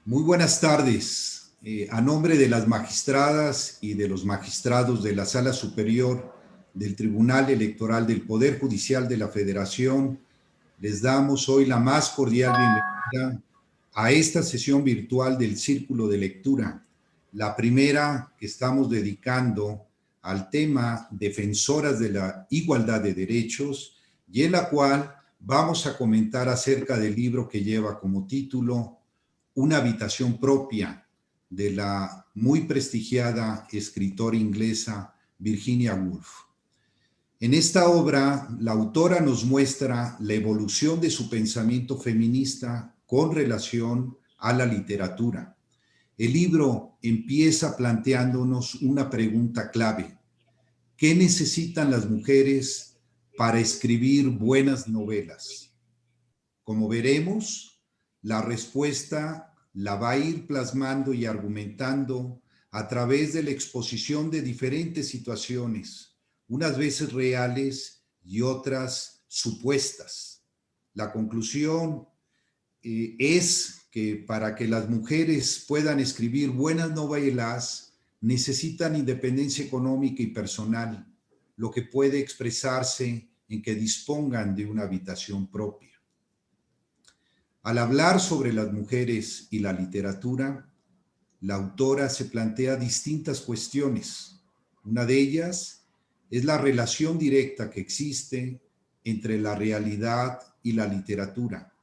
Muy buenas tardes. A nombre de las magistradas y de los magistrados de la Sala Superior del Tribunal Electoral del Poder Judicial de la Federación, les damos hoy la más cordial bienvenida a esta sesión virtual del Círculo de Lectura, la primera que estamos dedicando al tema Defensoras de la Igualdad de Derechos, y en la cual vamos a comentar acerca del libro que lleva como título Una habitación propia, de la muy prestigiada escritora inglesa Virginia Woolf. En esta obra, la autora nos muestra la evolución de su pensamiento feminista con relación a la literatura. El libro empieza planteándonos una pregunta clave: ¿qué necesitan las mujeres para escribir buenas novelas? Como veremos, la respuesta la va a ir plasmando y argumentando a través de la exposición de diferentes situaciones, unas veces reales y otras supuestas. La conclusión es que para que las mujeres puedan escribir buenas novelas, necesitan independencia económica y personal, lo que puede expresarse en que dispongan de una habitación propia. Al hablar sobre las mujeres y la literatura, la autora se plantea distintas cuestiones. Una de ellas es la relación directa que existe entre la realidad y la literatura.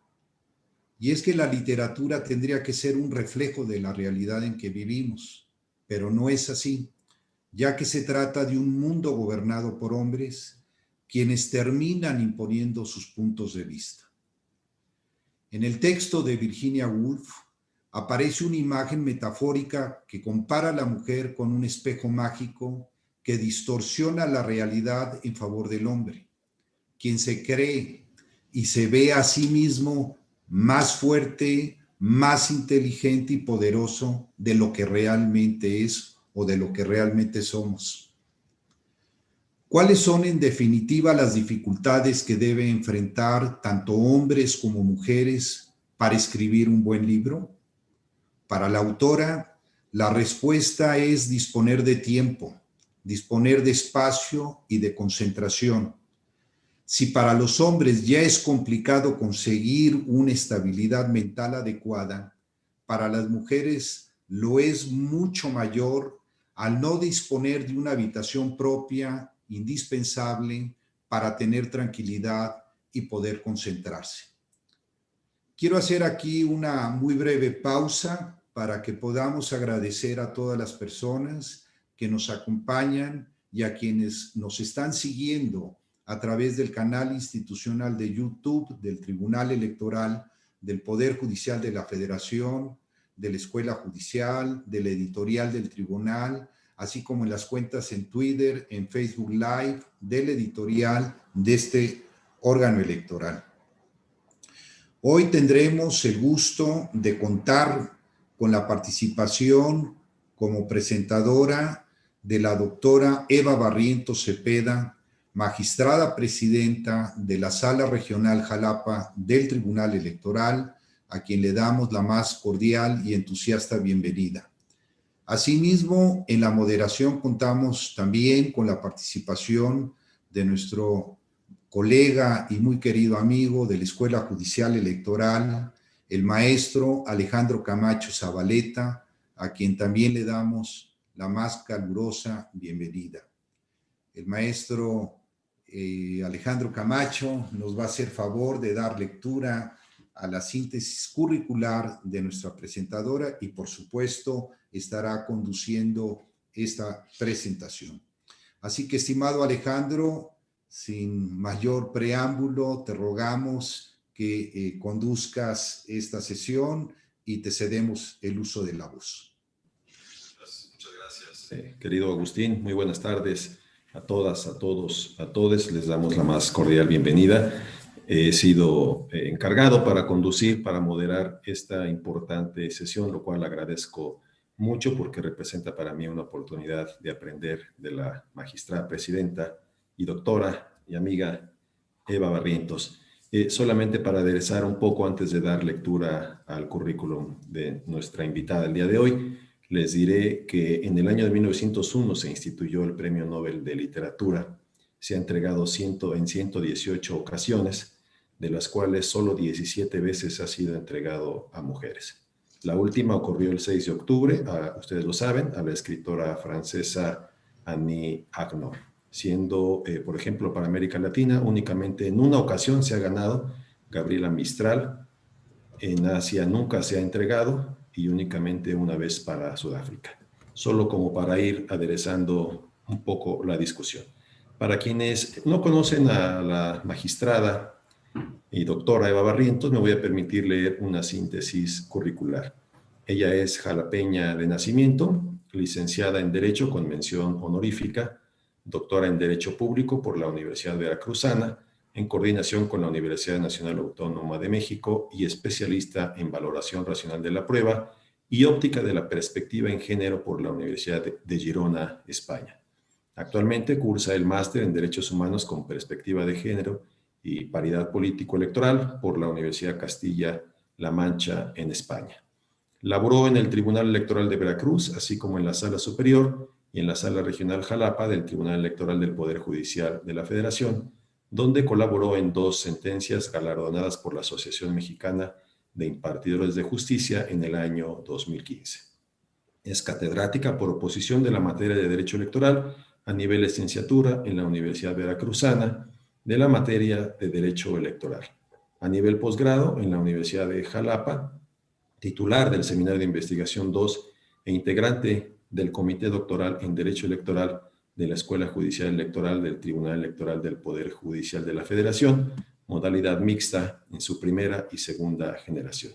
Y es que la literatura tendría que ser un reflejo de la realidad en que vivimos, pero no es así, ya que se trata de un mundo gobernado por hombres, quienes terminan imponiendo sus puntos de vista. En el texto de Virginia Woolf aparece una imagen metafórica que compara a la mujer con un espejo mágico que distorsiona la realidad en favor del hombre, quien se cree y se ve a sí mismo más fuerte, más inteligente y poderoso de lo que realmente es o de lo que realmente somos. ¿Cuáles son en definitiva las dificultades que deben enfrentar tanto hombres como mujeres para escribir un buen libro? Para la autora, la respuesta es disponer de tiempo, disponer de espacio y de concentración. Si para los hombres ya es complicado conseguir una estabilidad mental adecuada, para las mujeres lo es mucho mayor al no disponer de una habitación propia indispensable para tener tranquilidad y poder concentrarse. Quiero hacer aquí una muy breve pausa para que podamos agradecer a todas las personas que nos acompañan y a quienes nos están siguiendo a través del canal institucional de YouTube del Tribunal Electoral, del Poder Judicial de la Federación, de la Escuela Judicial, del editorial del Tribunal, así como en las cuentas en Twitter, en Facebook Live, del editorial de este órgano electoral. Hoy tendremos el gusto de contar con la participación como presentadora de la doctora Eva Barrientos Cepeda, magistrada presidenta de la Sala Regional Jalapa del Tribunal Electoral, a quien le damos la más cordial y entusiasta bienvenida. Asimismo, en la moderación contamos también con la participación de nuestro colega y muy querido amigo de la Escuela Judicial Electoral, el maestro Alejandro Camacho Zabaleta, a quien también le damos la más calurosa bienvenida. El maestro Alejandro Camacho nos va a hacer favor de dar lectura a la síntesis curricular de nuestra presentadora y, por supuesto, estará conduciendo esta presentación. Así que, estimado Alejandro, sin mayor preámbulo, te rogamos que conduzcas esta sesión y te cedemos el uso de la voz. Muchas gracias, querido Agustín. Muy buenas tardes a todas, a todos, a todes. Les damos la más cordial bienvenida. He sido encargado para conducir, para moderar esta importante sesión, lo cual agradezco mucho porque representa para mí una oportunidad de aprender de la magistrada presidenta y doctora y amiga Eva Barrientos. Solamente para aderezar un poco antes de dar lectura al currículum de nuestra invitada el día de hoy, les diré que en el año de 1901 se instituyó el Premio Nobel de Literatura. Se ha entregado en 118 ocasiones, de las cuales solo 17 veces ha sido entregado a mujeres. La última ocurrió el 6 de octubre, ustedes lo saben, a la escritora francesa Annie Ernaux, siendo, por ejemplo, para América Latina, únicamente en una ocasión se ha ganado Gabriela Mistral, en Asia nunca se ha entregado y únicamente una vez para Sudáfrica. Solo como para ir aderezando un poco la discusión. Para quienes no conocen a la magistrada y doctora Eva Barrientos, me voy a permitir leer una síntesis curricular. Ella es jalapeña de nacimiento, licenciada en Derecho con mención honorífica, doctora en Derecho Público por la Universidad Veracruzana, en coordinación con la Universidad Nacional Autónoma de México y especialista en valoración racional de la prueba y óptica de la perspectiva en género por la Universidad de Girona, España. Actualmente cursa el máster en Derechos Humanos con perspectiva de género y paridad político-electoral por la Universidad Castilla-La Mancha en España. Laboró en el Tribunal Electoral de Veracruz, así como en la Sala Superior y en la Sala Regional Jalapa del Tribunal Electoral del Poder Judicial de la Federación, donde colaboró en 2 sentencias galardonadas por la Asociación Mexicana de Impartidores de Justicia en el año 2015. Es catedrática por oposición de la materia de Derecho Electoral a nivel licenciatura en la Universidad Veracruzana de la materia de Derecho Electoral. A nivel posgrado en la Universidad de Jalapa, titular del Seminario de Investigación 2 e integrante del Comité Doctoral en Derecho Electoral de la Escuela Judicial Electoral del Tribunal Electoral del Poder Judicial de la Federación, modalidad mixta en su primera y segunda generación.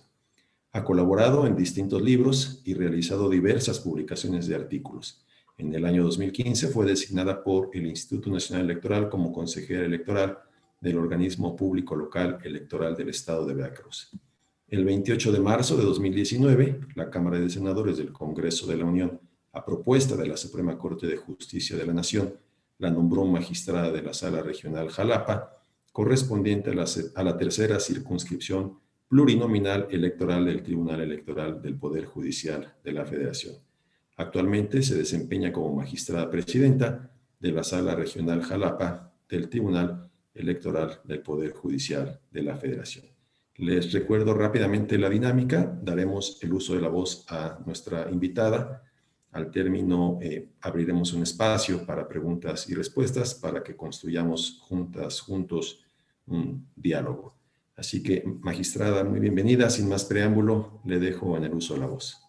Ha colaborado en distintos libros y realizado diversas publicaciones de artículos. En el año 2015 fue designada por el Instituto Nacional Electoral como consejera electoral del organismo público local electoral del Estado de Veracruz. El 28 de marzo de 2019, la Cámara de Senadores del Congreso de la Unión, a propuesta de la Suprema Corte de Justicia de la Nación, la nombró magistrada de la Sala Regional Jalapa, correspondiente a la tercera circunscripción plurinominal electoral del Tribunal Electoral del Poder Judicial de la Federación. Actualmente se desempeña como magistrada presidenta de la Sala Regional Jalapa del Tribunal Electoral del Poder Judicial de la Federación. Les recuerdo rápidamente la dinámica. Daremos el uso de la voz a nuestra invitada. Al término, abriremos un espacio para preguntas y respuestas para que construyamos juntos, un diálogo. Así que, magistrada, muy bienvenida. Sin más preámbulo, le dejo en el uso de la voz.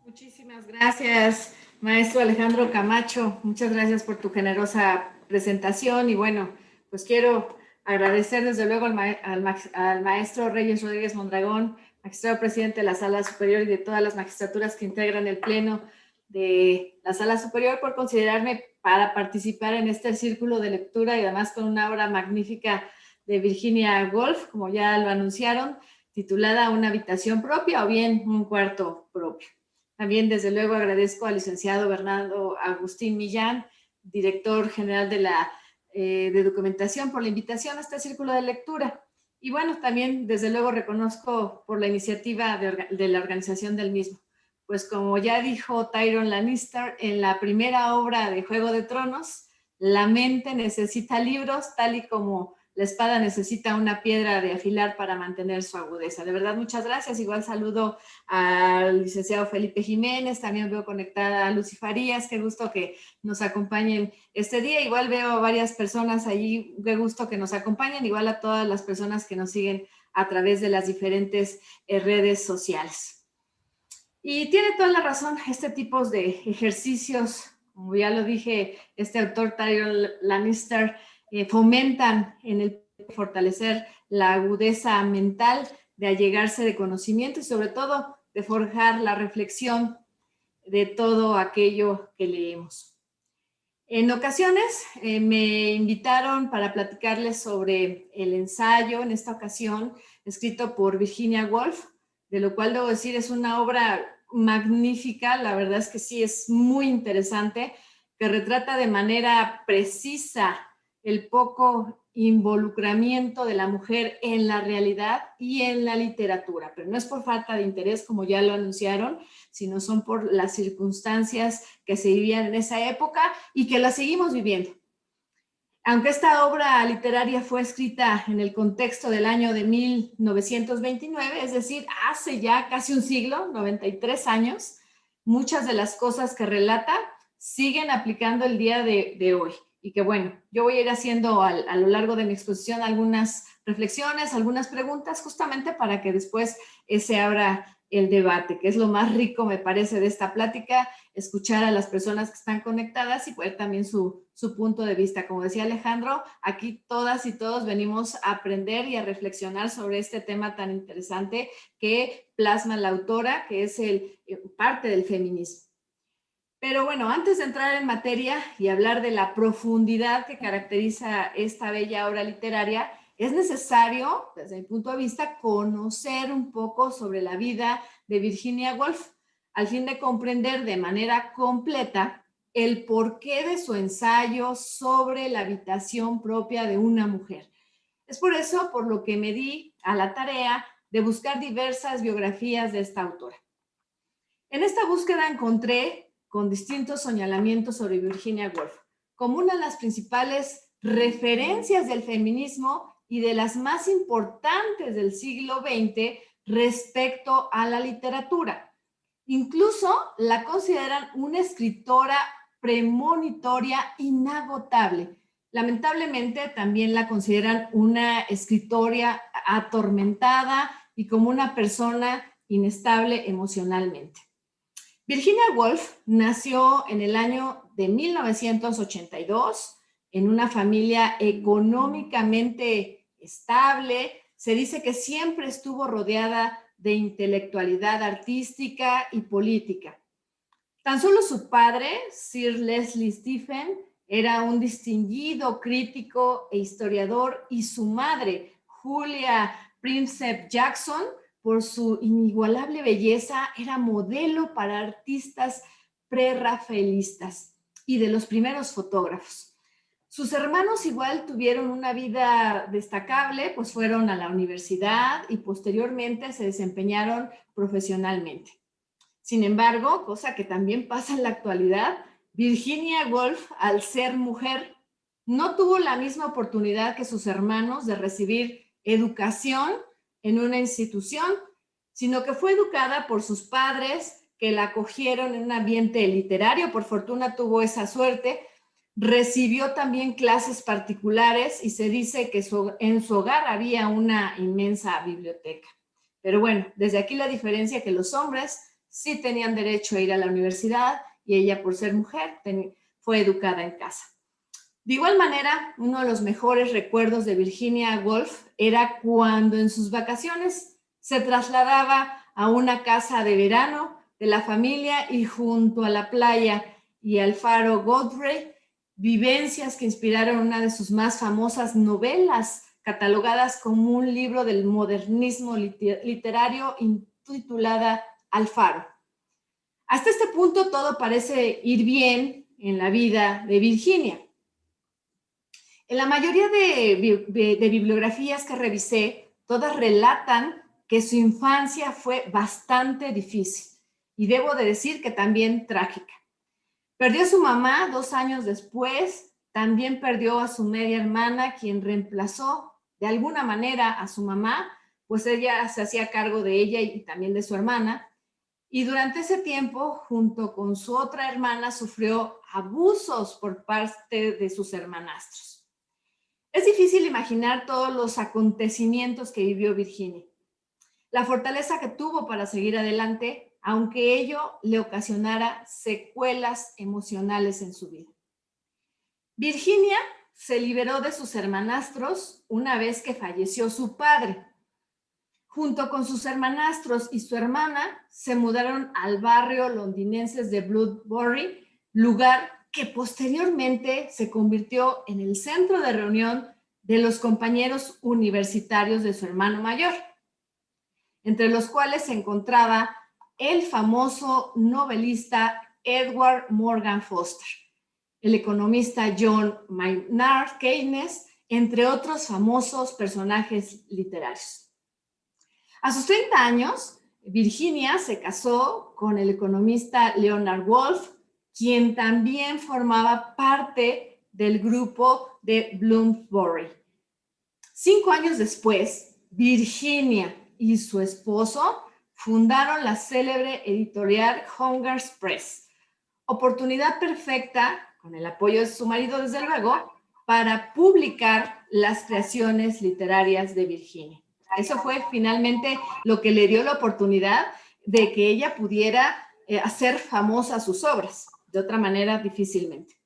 Muchísimas gracias, maestro Alejandro Camacho. Muchas gracias por tu generosa presentación. Y bueno, pues quiero agradecer desde luego al maestro Reyes Rodríguez Mondragón, magistrado presidente de la Sala Superior y de todas las magistraturas que integran el Pleno de la Sala Superior, por considerarme para participar en este círculo de lectura y además con una obra magnífica de Virginia Woolf, como ya lo anunciaron, titulada Una habitación propia o bien Un cuarto propio. También, desde luego, agradezco al licenciado Bernardo Agustín Millán, director general de documentación, por la invitación a este círculo de lectura. Y bueno, también, desde luego, reconozco por la iniciativa de la organización del mismo. Pues como ya dijo Tyrion Lannister en la primera obra de Juego de Tronos, la mente necesita libros, tal y como la espada necesita una piedra de afilar para mantener su agudeza. De verdad, muchas gracias. Igual saludo al licenciado Felipe Jiménez, también veo conectada a Lucy Farías, qué gusto que nos acompañen este día. Igual veo a varias personas allí, qué gusto que nos acompañen, igual a todas las personas que nos siguen a través de las diferentes redes sociales. Y tiene toda la razón, este tipo de ejercicios, como ya lo dije, este autor Tyrion Lannister, fomentan en el fortalecer la agudeza mental, de allegarse de conocimiento y sobre todo de forjar la reflexión de todo aquello que leemos. En ocasiones me invitaron para platicarles sobre el ensayo, en esta ocasión, escrito por Virginia Woolf, de lo cual debo decir es una obra magnífica, la verdad es que sí, es muy interesante, que retrata de manera precisa el poco involucramiento de la mujer en la realidad y en la literatura, pero no es por falta de interés, como ya lo anunciaron, sino son por las circunstancias que se vivían en esa época y que las seguimos viviendo. Aunque esta obra literaria fue escrita en el contexto del año de 1929, es decir, hace ya casi un siglo, 93 años, muchas de las cosas que relata siguen aplicando el día de hoy. Y que bueno, yo voy a ir haciendo a lo largo de mi exposición algunas reflexiones, algunas preguntas, justamente para que después se abra el debate, que es lo más rico, me parece, de esta plática, escuchar a las personas que están conectadas y ver también su punto de vista. Como decía Alejandro, aquí todas y todos venimos a aprender y a reflexionar sobre este tema tan interesante que plasma la autora, que es parte del feminismo. Pero bueno, antes de entrar en materia y hablar de la profundidad que caracteriza esta bella obra literaria, es necesario, desde mi punto de vista, conocer un poco sobre la vida de Virginia Woolf, al fin de comprender de manera completa el porqué de su ensayo sobre la habitación propia de una mujer. Es por eso por lo que me di a la tarea de buscar diversas biografías de esta autora. En esta búsqueda encontré con distintos señalamientos sobre Virginia Woolf, como una de las principales referencias del feminismo y de las más importantes del siglo XX respecto a la literatura. Incluso la consideran una escritora premonitoria inagotable. Lamentablemente también la consideran una escritora atormentada y como una persona inestable emocionalmente. Virginia Woolf nació en el año de 1982 en una familia económicamente estable. Se dice que siempre estuvo rodeada de intelectualidad artística y política. Tan solo su padre, Sir Leslie Stephen, era un distinguido crítico e historiador, y su madre, Julia Prinsep Jackson, por su inigualable belleza, era modelo para artistas prerrafaelistas y de los primeros fotógrafos. Sus hermanos igual tuvieron una vida destacable, pues fueron a la universidad y posteriormente se desempeñaron profesionalmente. Sin embargo, cosa que también pasa en la actualidad, Virginia Woolf, al ser mujer, no tuvo la misma oportunidad que sus hermanos de recibir educación en una institución, sino que fue educada por sus padres, que la acogieron en un ambiente literario. Por fortuna tuvo esa suerte. Recibió también clases particulares y se dice que en su hogar había una inmensa biblioteca. Pero bueno, desde aquí la diferencia es que los hombres sí tenían derecho a ir a la universidad y ella, por ser mujer, fue educada en casa. De igual manera, uno de los mejores recuerdos de Virginia Woolf era cuando en sus vacaciones se trasladaba a una casa de verano de la familia y junto a la playa y al faro Godfrey, vivencias que inspiraron una de sus más famosas novelas, catalogadas como un libro del modernismo literario, titulada Al faro. Hasta este punto todo parece ir bien en la vida de Virginia. En la mayoría de bibliografías que revisé, todas relatan que su infancia fue bastante difícil y debo de decir que también trágica. Perdió a su mamá 2 años después, también perdió a su media hermana, quien reemplazó de alguna manera a su mamá, pues ella se hacía cargo de ella y también de su hermana. Y durante ese tiempo, junto con su otra hermana, sufrió abusos por parte de sus hermanastros. Es difícil imaginar todos los acontecimientos que vivió Virginia, la fortaleza que tuvo para seguir adelante, aunque ello le ocasionara secuelas emocionales en su vida. Virginia se liberó de sus hermanastros una vez que falleció su padre. Junto con sus hermanastros y su hermana, se mudaron al barrio londinense de Bloomsbury, lugar que posteriormente se convirtió en el centro de reunión de los compañeros universitarios de su hermano mayor, entre los cuales se encontraba el famoso novelista Edward Morgan Foster. el economista John Maynard Keynes, entre otros famosos personajes literarios. A sus 30 años, Virginia se casó con el economista Leonard Woolf, quien también formaba parte del grupo de Bloomsbury. 5 años después, Virginia y su esposo fundaron la célebre editorial Hunger's Press, oportunidad perfecta, con el apoyo de su marido desde luego, para publicar las creaciones literarias de Virginia. Eso fue finalmente lo que le dio la oportunidad de que ella pudiera hacer famosas sus obras. De otra manera, difícilmente.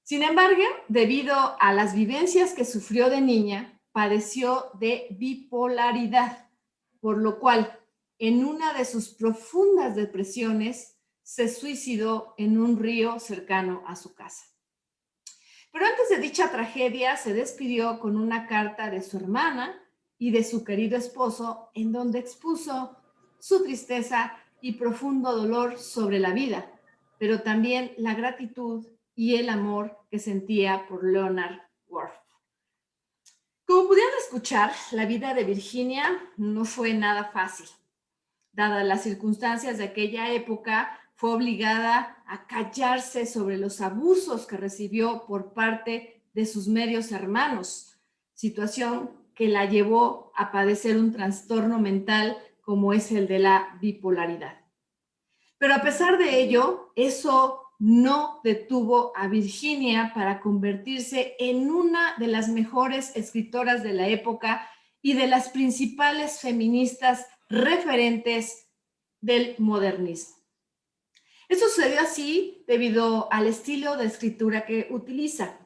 Sin embargo, debido a las vivencias que sufrió de niña, padeció de bipolaridad, por lo cual, en una de sus profundas depresiones, se suicidó en un río cercano a su casa. Pero antes de dicha tragedia, se despidió con una carta de su hermana y de su querido esposo, en donde expuso su tristeza y profundo dolor sobre la vida, pero también la gratitud y el amor que sentía por Leonard Woolf. Como pudieron escuchar, la vida de Virginia no fue nada fácil. Dadas las circunstancias de aquella época, fue obligada a callarse sobre los abusos que recibió por parte de sus medios hermanos, situación que la llevó a padecer un trastorno mental como es el de la bipolaridad. Pero a pesar de ello, eso no detuvo a Virginia para convertirse en una de las mejores escritoras de la época y de las principales feministas referentes del modernismo. Esto sucedió así debido al estilo de escritura que utiliza.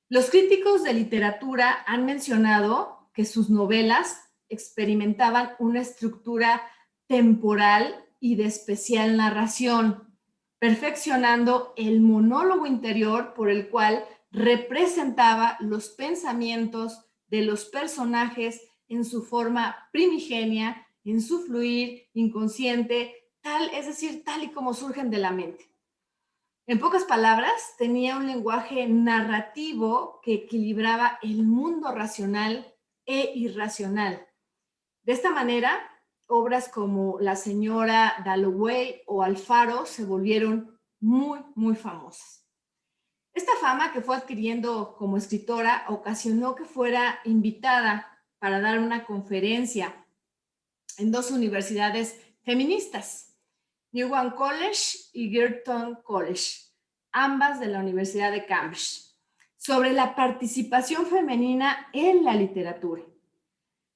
Los críticos de literatura han mencionado que sus novelas experimentaban una estructura temporal y de especial narración, perfeccionando el monólogo interior por el cual representaba los pensamientos de los personajes en su forma primigenia, en su fluir inconsciente, es decir, tal y como surgen de la mente. En pocas palabras, tenía un lenguaje narrativo que equilibraba el mundo racional e irracional. De esta manera, obras como La señora Dalloway o Alfaro se volvieron muy, muy famosas. Esta fama que fue adquiriendo como escritora ocasionó que fuera invitada para dar una conferencia en 2 universidades feministas, Newnham College y Girton College, ambas de la Universidad de Cambridge, sobre la participación femenina en la literatura.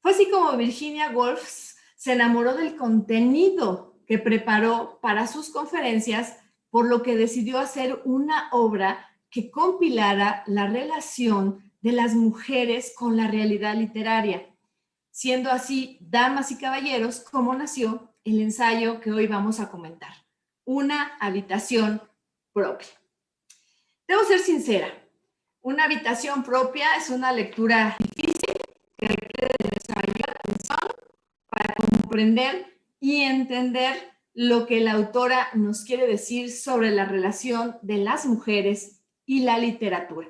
Fue así como Virginia Woolf se enamoró del contenido que preparó para sus conferencias, por lo que decidió hacer una obra que compilara la relación de las mujeres con la realidad literaria, siendo así, damas y caballeros, como nació el ensayo que hoy vamos a comentar, Una habitación propia. Debo ser sincera, Una habitación propia es una lectura difícil que requiere de nuestra mayor atención para comprender y entender lo que la autora nos quiere decir sobre la relación de las mujeres y la literatura.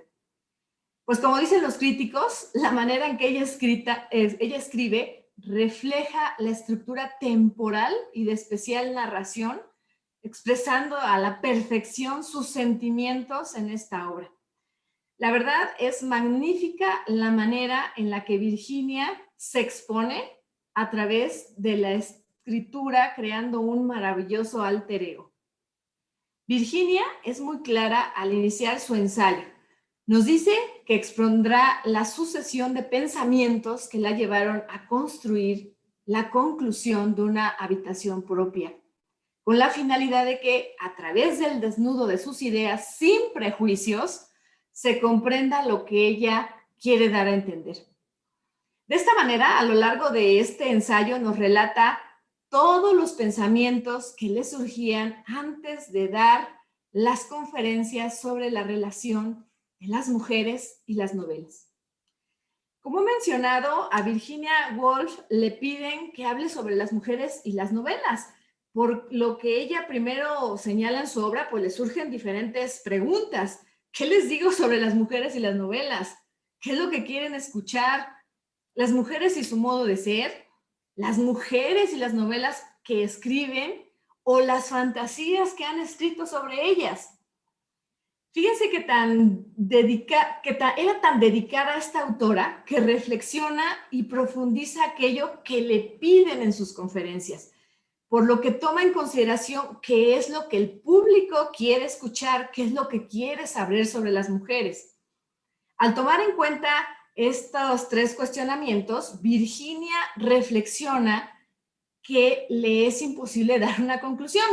Pues como dicen los críticos, la manera en que ella escribe refleja la estructura temporal y de especial narración, expresando a la perfección sus sentimientos en esta obra. La verdad es magnífica la manera en la que Virginia se expone a través de la escritura, creando un maravilloso alter ego. Virginia es muy clara al iniciar su ensayo. Nos dice que expondrá la sucesión de pensamientos que la llevaron a construir la conclusión de una habitación propia, con la finalidad de que, a través del desnudo de sus ideas, sin prejuicios, se comprenda lo que ella quiere dar a entender. De esta manera, a lo largo de este ensayo, nos relata todos los pensamientos que le surgían antes de dar las conferencias sobre la relación de las mujeres y las novelas. Como he mencionado, a Virginia Woolf le piden que hable sobre las mujeres y las novelas, por lo que ella primero señala en su obra, pues le surgen diferentes preguntas. ¿Qué les digo sobre las mujeres y las novelas? ¿Qué es lo que quieren escuchar? ¿Las mujeres y su modo de ser? ¿Las mujeres y las novelas que escriben? ¿O las fantasías que han escrito sobre ellas? Fíjense que era tan dedicada esta autora que reflexiona y profundiza aquello que le piden en sus conferencias, por lo que toma en consideración qué es lo que el público quiere escuchar, qué es lo que quiere saber sobre las mujeres. Al tomar en cuenta estos 3 cuestionamientos, Virginia reflexiona que le es imposible dar una conclusión,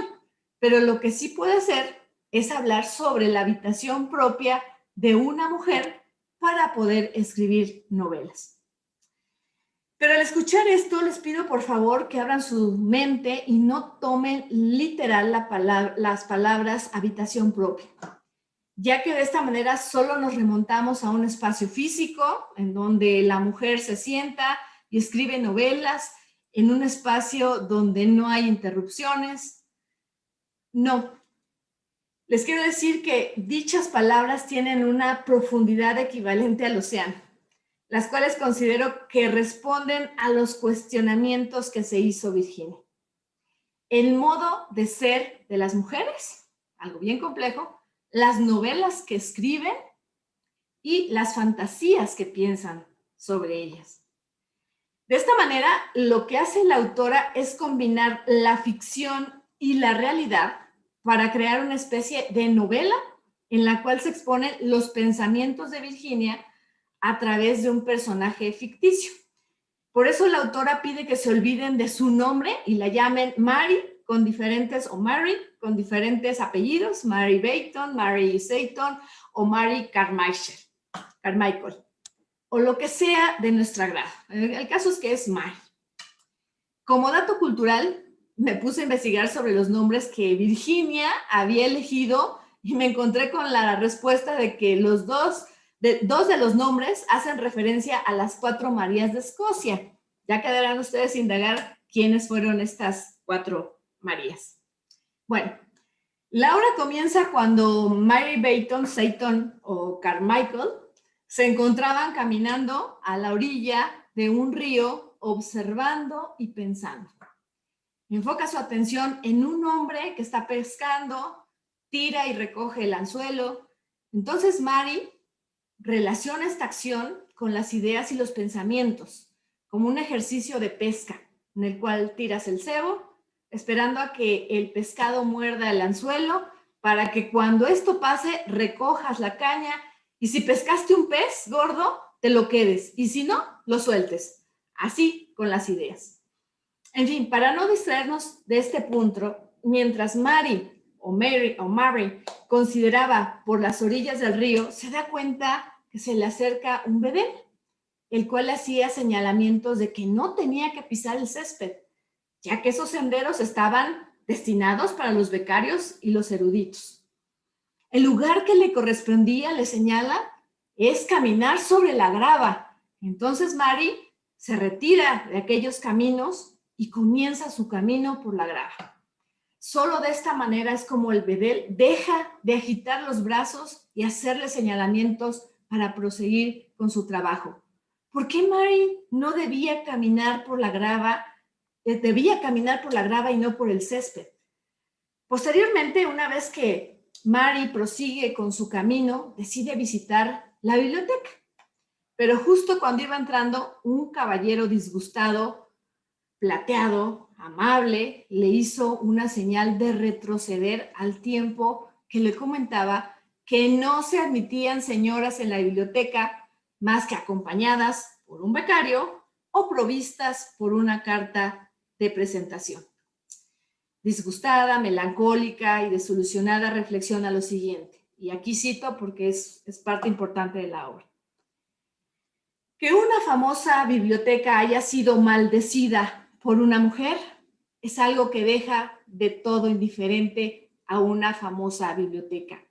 pero lo que sí puede hacer es hablar sobre la habitación propia de una mujer para poder escribir novelas. Pero al escuchar esto, les pido por favor que abran su mente y no tomen literal las palabras habitación propia, ya que de esta manera solo nos remontamos a un espacio físico en donde la mujer se sienta y escribe novelas, en un espacio donde no hay interrupciones. No. Les quiero decir que dichas palabras tienen una profundidad equivalente al océano, las cuales considero que responden a los cuestionamientos que se hizo Virginia. El modo de ser de las mujeres, algo bien complejo, las novelas que escriben y las fantasías que piensan sobre ellas. De esta manera, lo que hace la autora es combinar la ficción y la realidad para crear una especie de novela en la cual se exponen los pensamientos de Virginia a través de un personaje ficticio. Por eso la autora pide que se olviden de su nombre y la llamen Mary con diferentes apellidos, Mary Baton, Mary Seyton o Mary Carmichael, o lo que sea de nuestro agrado. El caso es que es Mary. Como dato cultural, me puse a investigar sobre los nombres que Virginia había elegido y me encontré con la respuesta de que dos de los nombres hacen referencia a las 4 Marías de Escocia. Ya quedarán ustedes indagar quiénes fueron estas 4 Marías. Bueno, la obra comienza cuando Mary Baton, Seyton o Carmichael se encontraban caminando a la orilla de un río, observando y pensando. Enfoca su atención en un hombre que está pescando, tira y recoge el anzuelo. Entonces Mary relaciona esta acción con las ideas y los pensamientos, como un ejercicio de pesca, en el cual tiras el cebo, esperando a que el pescado muerda el anzuelo, para que cuando esto pase, recojas la caña, y si pescaste un pez gordo, te lo quedes, y si no, lo sueltes. Así con las ideas. En fin, para no distraernos de este punto, mientras Mary consideraba por las orillas del río, se da cuenta que se le acerca un bedel, el cual hacía señalamientos de que no tenía que pisar el césped, ya que esos senderos estaban destinados para los becarios y los eruditos. El lugar que le correspondía, le señala, es caminar sobre la grava. Entonces Mary se retira de aquellos caminos y comienza su camino por la grava. Solo de esta manera es como el bedel deja de agitar los brazos y hacerle señalamientos para proseguir con su trabajo. ¿Por qué Mary no debía caminar por la grava? Debía caminar por la grava y no por el césped. Posteriormente, una vez que Mary prosigue con su camino, decide visitar la biblioteca. Pero justo cuando iba entrando, un caballero disgustado, plateado, amable, le hizo una señal de retroceder al tiempo que le comentaba que no se admitían señoras en la biblioteca más que acompañadas por un becario o provistas por una carta de presentación. Disgustada, melancólica y desilusionada, reflexiona lo siguiente, y aquí cito porque es parte importante de la obra. Que una famosa biblioteca haya sido maldecida por una mujer es algo que deja de todo indiferente a una famosa biblioteca.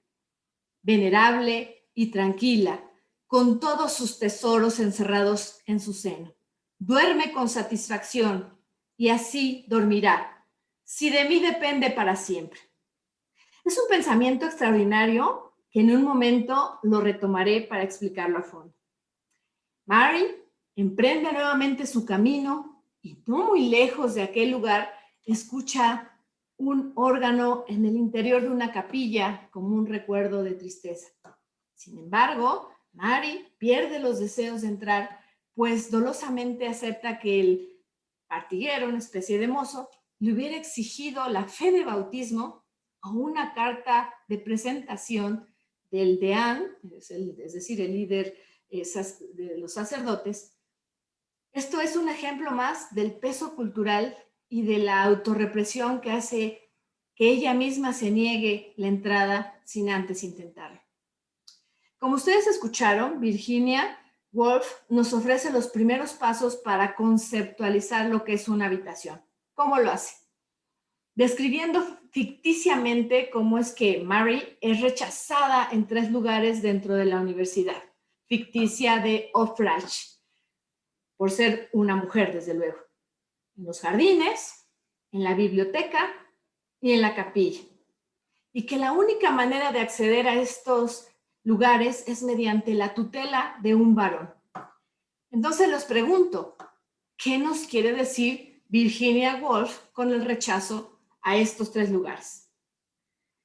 Venerable y tranquila, con todos sus tesoros encerrados en su seno. Duerme con satisfacción y así dormirá, si de mí depende para siempre. Es un pensamiento extraordinario que en un momento lo retomaré para explicarlo a fondo. Mary emprende nuevamente su camino y no muy lejos de aquel lugar escucha un órgano en el interior de una capilla como un recuerdo de tristeza. Sin embargo, Mary pierde los deseos de entrar, pues dolosamente acepta que el partiguero, una especie de mozo, le hubiera exigido la fe de bautismo o una carta de presentación del deán, es decir, el líder de los sacerdotes. Esto es un ejemplo más del peso cultural y de la autorrepresión que hace que ella misma se niegue la entrada sin antes intentarlo. Como ustedes escucharon, Virginia Woolf nos ofrece los primeros pasos para conceptualizar lo que es una habitación. ¿Cómo lo hace? Describiendo ficticiamente cómo es que Mary es rechazada en 3 lugares dentro de la universidad ficticia de Offridge, por ser una mujer, desde luego. En los jardines, en la biblioteca y en la capilla. Y que la única manera de acceder a estos lugares es mediante la tutela de un varón. Entonces les pregunto, ¿qué nos quiere decir Virginia Woolf con el rechazo a estos 3 lugares?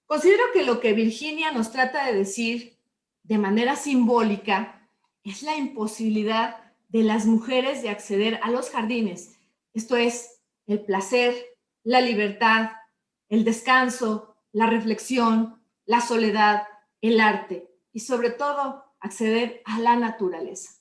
Considero que lo que Virginia nos trata de decir de manera simbólica es la imposibilidad de las mujeres de acceder a los jardines, esto es, el placer, la libertad, el descanso, la reflexión, la soledad, el arte y sobre todo acceder a la naturaleza.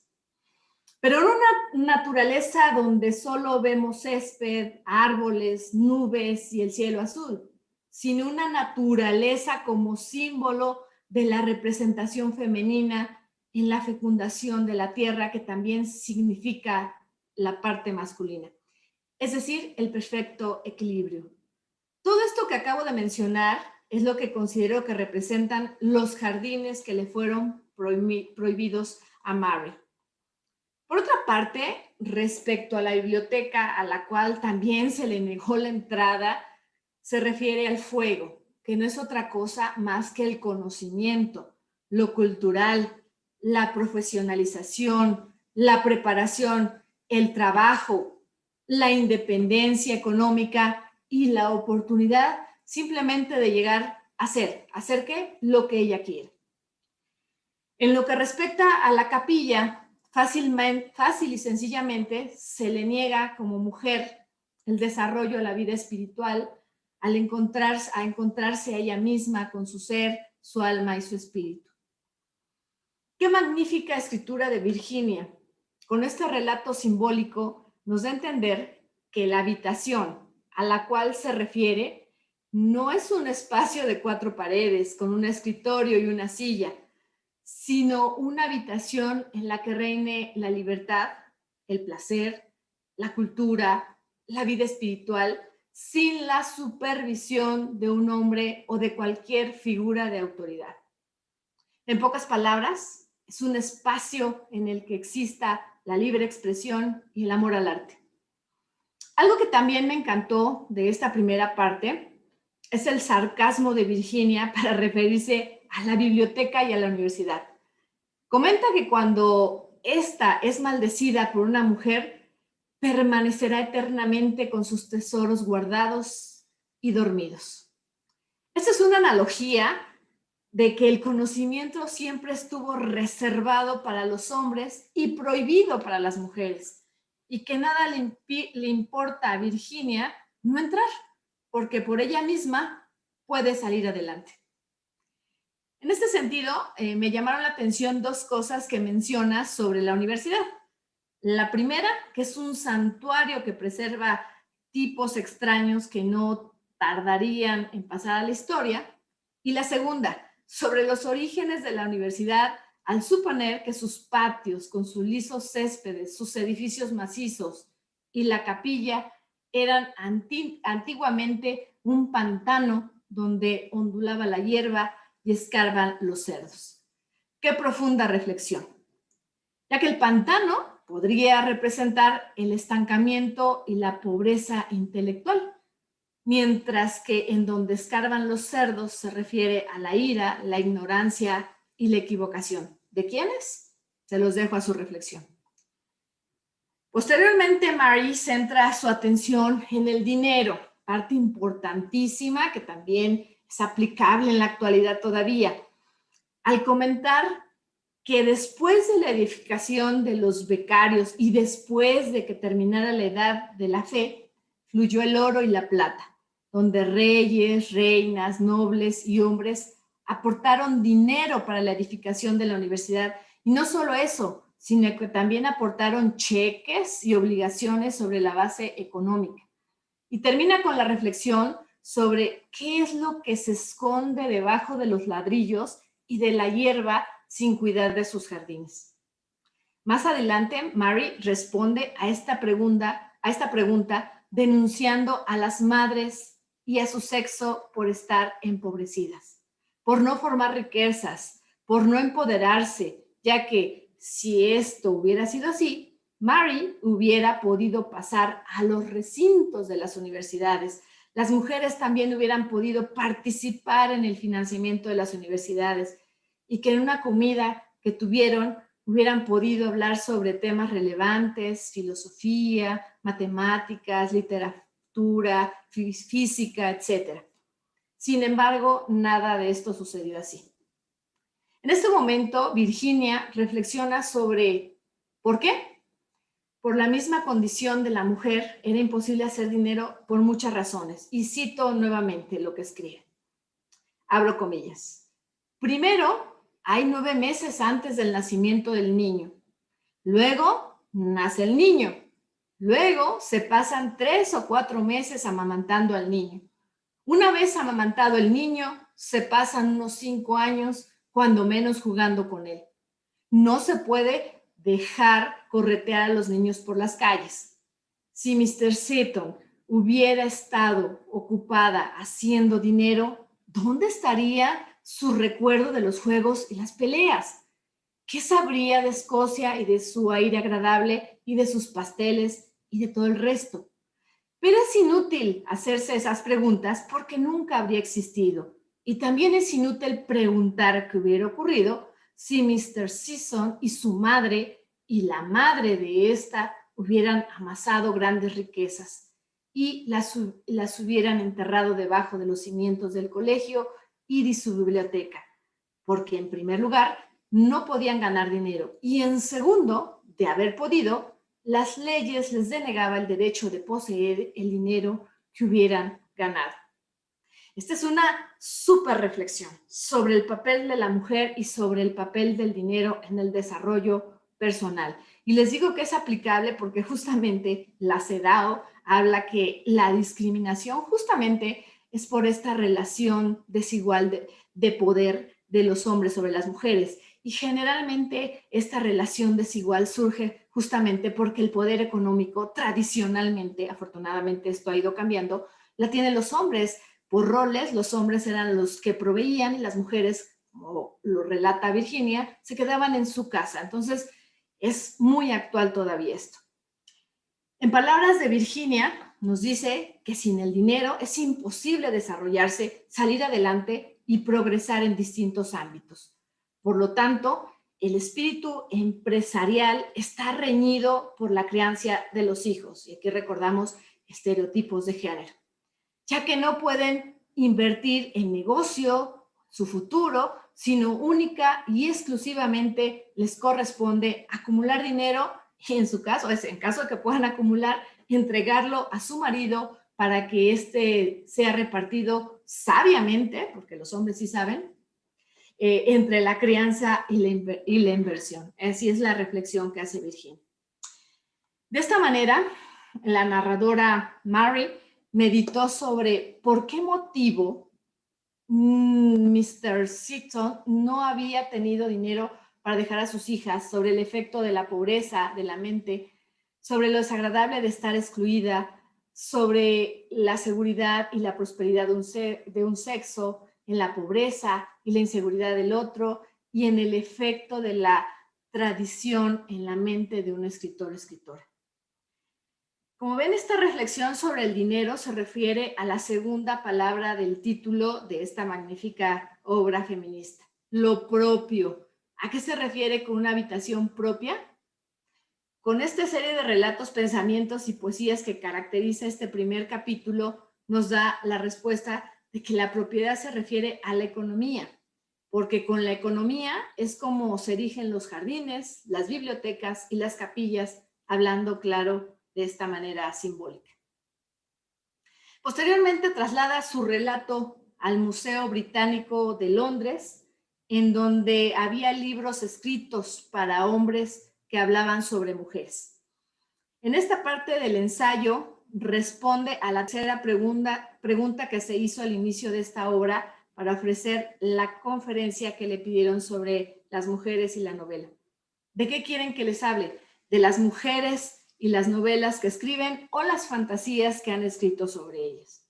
Pero no una naturaleza donde solo vemos césped, árboles, nubes y el cielo azul, sino una naturaleza como símbolo de la representación femenina en la fecundación de la tierra, que también significa la parte masculina. Es decir, el perfecto equilibrio. Todo esto que acabo de mencionar es lo que considero que representan los jardines que le fueron prohibidos a Mary. Por otra parte, respecto a la biblioteca, a la cual también se le negó la entrada, se refiere al fuego, que no es otra cosa más que el conocimiento, lo cultural, la profesionalización, la preparación, el trabajo, la independencia económica y la oportunidad simplemente de llegar a hacer ¿qué? Lo que ella quiere. En lo que respecta a la capilla, fácil y sencillamente se le niega como mujer el desarrollo de la vida espiritual al encontrarse a ella misma con su ser, su alma y su espíritu. Qué magnífica escritura de Virginia. Con este relato simbólico nos da a entender que la habitación a la cual se refiere no es un espacio de 4 paredes con un escritorio y una silla, sino una habitación en la que reine la libertad, el placer, la cultura, la vida espiritual, sin la supervisión de un hombre o de cualquier figura de autoridad. En pocas palabras, es un espacio en el que exista la libre expresión y el amor al arte. Algo que también me encantó de esta primera parte es el sarcasmo de Virginia para referirse a la biblioteca y a la universidad. Comenta que cuando ésta es maldecida por una mujer, permanecerá eternamente con sus tesoros guardados y dormidos. Esta es una analogía de que el conocimiento siempre estuvo reservado para los hombres y prohibido para las mujeres, y que nada le importa a Virginia no entrar, porque por ella misma puede salir adelante. En este sentido, me llamaron la atención 2 cosas que menciona sobre la universidad. La primera, que es un santuario que preserva tipos extraños que no tardarían en pasar a la historia. Y la segunda, sobre los orígenes de la universidad, al suponer que sus patios con sus lisos céspedes, sus edificios macizos y la capilla eran antiguamente un pantano donde ondulaba la hierba y escarban los cerdos. Qué profunda reflexión, ya que el pantano podría representar el estancamiento y la pobreza intelectual, mientras que en donde escarban los cerdos se refiere a la ira, la ignorancia y la equivocación. ¿De quiénes? Se los dejo a su reflexión. Posteriormente, Mary centra su atención en el dinero, parte importantísima que también es aplicable en la actualidad todavía, al comentar que después de la edificación de los becarios y después de que terminara la edad de la fe, fluyó el oro y la plata, donde reyes, reinas, nobles y hombres aportaron dinero para la edificación de la universidad. Y no solo eso, sino que también aportaron cheques y obligaciones sobre la base económica. Y termina con la reflexión sobre qué es lo que se esconde debajo de los ladrillos y de la hierba sin cuidar de sus jardines. Más adelante, Mary responde a esta pregunta denunciando a las madres y a su sexo por estar empobrecidas, por no formar riquezas, por no empoderarse, ya que si esto hubiera sido así, Mary hubiera podido pasar a los recintos de las universidades. Las mujeres también hubieran podido participar en el financiamiento de las universidades y que en una comida que tuvieron hubieran podido hablar sobre temas relevantes, filosofía, matemáticas, literatura, física, etc. Sin embargo, nada de esto sucedió así. En este momento, Virginia reflexiona sobre ¿por qué? Por la misma condición de la mujer, era imposible hacer dinero por muchas razones. Y cito nuevamente lo que escribe. Abro comillas. Primero, hay 9 meses antes del nacimiento del niño. Luego, nace el niño. Luego, se pasan 3 o 4 meses amamantando al niño. Una vez amamantado el niño, se pasan unos 5 años, cuando menos jugando con él. No se puede dejar corretear a los niños por las calles. Si Mr. Seton hubiera estado ocupada haciendo dinero, ¿dónde estaría su recuerdo de los juegos y las peleas? ¿Qué sabría de Escocia y de su aire agradable y de sus pasteles y de todo el resto? Pero es inútil hacerse esas preguntas porque nunca habría existido. Y también es inútil preguntar qué hubiera ocurrido si Mr. Seton y su madre y la madre de esta hubieran amasado grandes riquezas y las hubieran enterrado debajo de los cimientos del colegio y de su biblioteca. Porque en primer lugar, no podían ganar dinero. Y en segundo, de haber podido, las leyes les denegaban el derecho de poseer el dinero que hubieran ganado. Esta es una súper reflexión sobre el papel de la mujer y sobre el papel del dinero en el desarrollo personal. Y les digo que es aplicable porque justamente la CEDAW habla que la discriminación justamente es por esta relación desigual de poder de los hombres sobre las mujeres. Y generalmente esta relación desigual surge justamente porque el poder económico tradicionalmente, afortunadamente esto ha ido cambiando, la tienen los hombres. Por roles, los hombres eran los que proveían y las mujeres, como lo relata Virginia, se quedaban en su casa. Entonces, es muy actual todavía esto. En palabras de Virginia, nos dice que sin el dinero es imposible desarrollarse, salir adelante y progresar en distintos ámbitos. Por lo tanto, el espíritu empresarial está reñido por la crianza de los hijos. Y aquí recordamos estereotipos de género, ya que no pueden invertir en negocio, su futuro, sino única y exclusivamente les corresponde acumular dinero y en su caso, en caso de que puedan acumular, entregarlo a su marido para que éste sea repartido sabiamente, porque los hombres sí saben, entre la crianza y la inversión. Así es la reflexión que hace Virginia. De esta manera, la narradora Mary meditó sobre por qué motivo Mr. Seton no había tenido dinero para dejar a sus hijas, sobre el efecto de la pobreza de la mente, sobre lo desagradable de estar excluida, sobre la seguridad y la prosperidad de un sexo, en la pobreza y la inseguridad del otro, y en el efecto de la tradición en la mente de un escritor o escritora. Como ven, esta reflexión sobre el dinero se refiere a la segunda palabra del título de esta magnífica obra feminista, lo propio. ¿A qué se refiere con una habitación propia? Con esta serie de relatos, pensamientos y poesías que caracteriza este primer capítulo, nos da la respuesta de que la propiedad se refiere a la economía, porque con la economía es como se erigen los jardines, las bibliotecas y las capillas, hablando claro de esta manera simbólica. Posteriormente traslada su relato al Museo Británico de Londres, en donde había libros escritos para hombres que hablaban sobre mujeres. En esta parte del ensayo responde a la tercera pregunta que se hizo al inicio de esta obra para ofrecer la conferencia que le pidieron sobre las mujeres y la novela. ¿De qué quieren que les hable? ¿De las mujeres y las novelas que escriben o las fantasías que han escrito sobre ellas?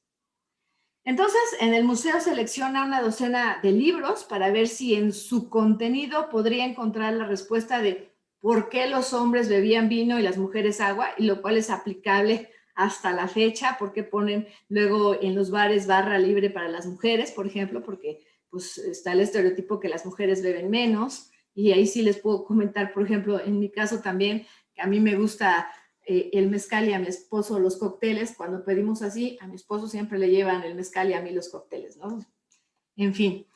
Entonces, en el museo selecciona una docena de libros para ver si en su contenido podría encontrar la respuesta de por qué los hombres bebían vino y las mujeres agua, y lo cual es aplicable hasta la fecha, porque ponen luego en los bares barra libre para las mujeres, por ejemplo, porque pues está el estereotipo que las mujeres beben menos, y ahí sí les puedo comentar, por ejemplo, en mi caso también, que a mí me gusta el mezcal y a mi esposo los cócteles. Cuando pedimos así, a mi esposo siempre le llevan el mezcal y a mí los cócteles, ¿no? En fin,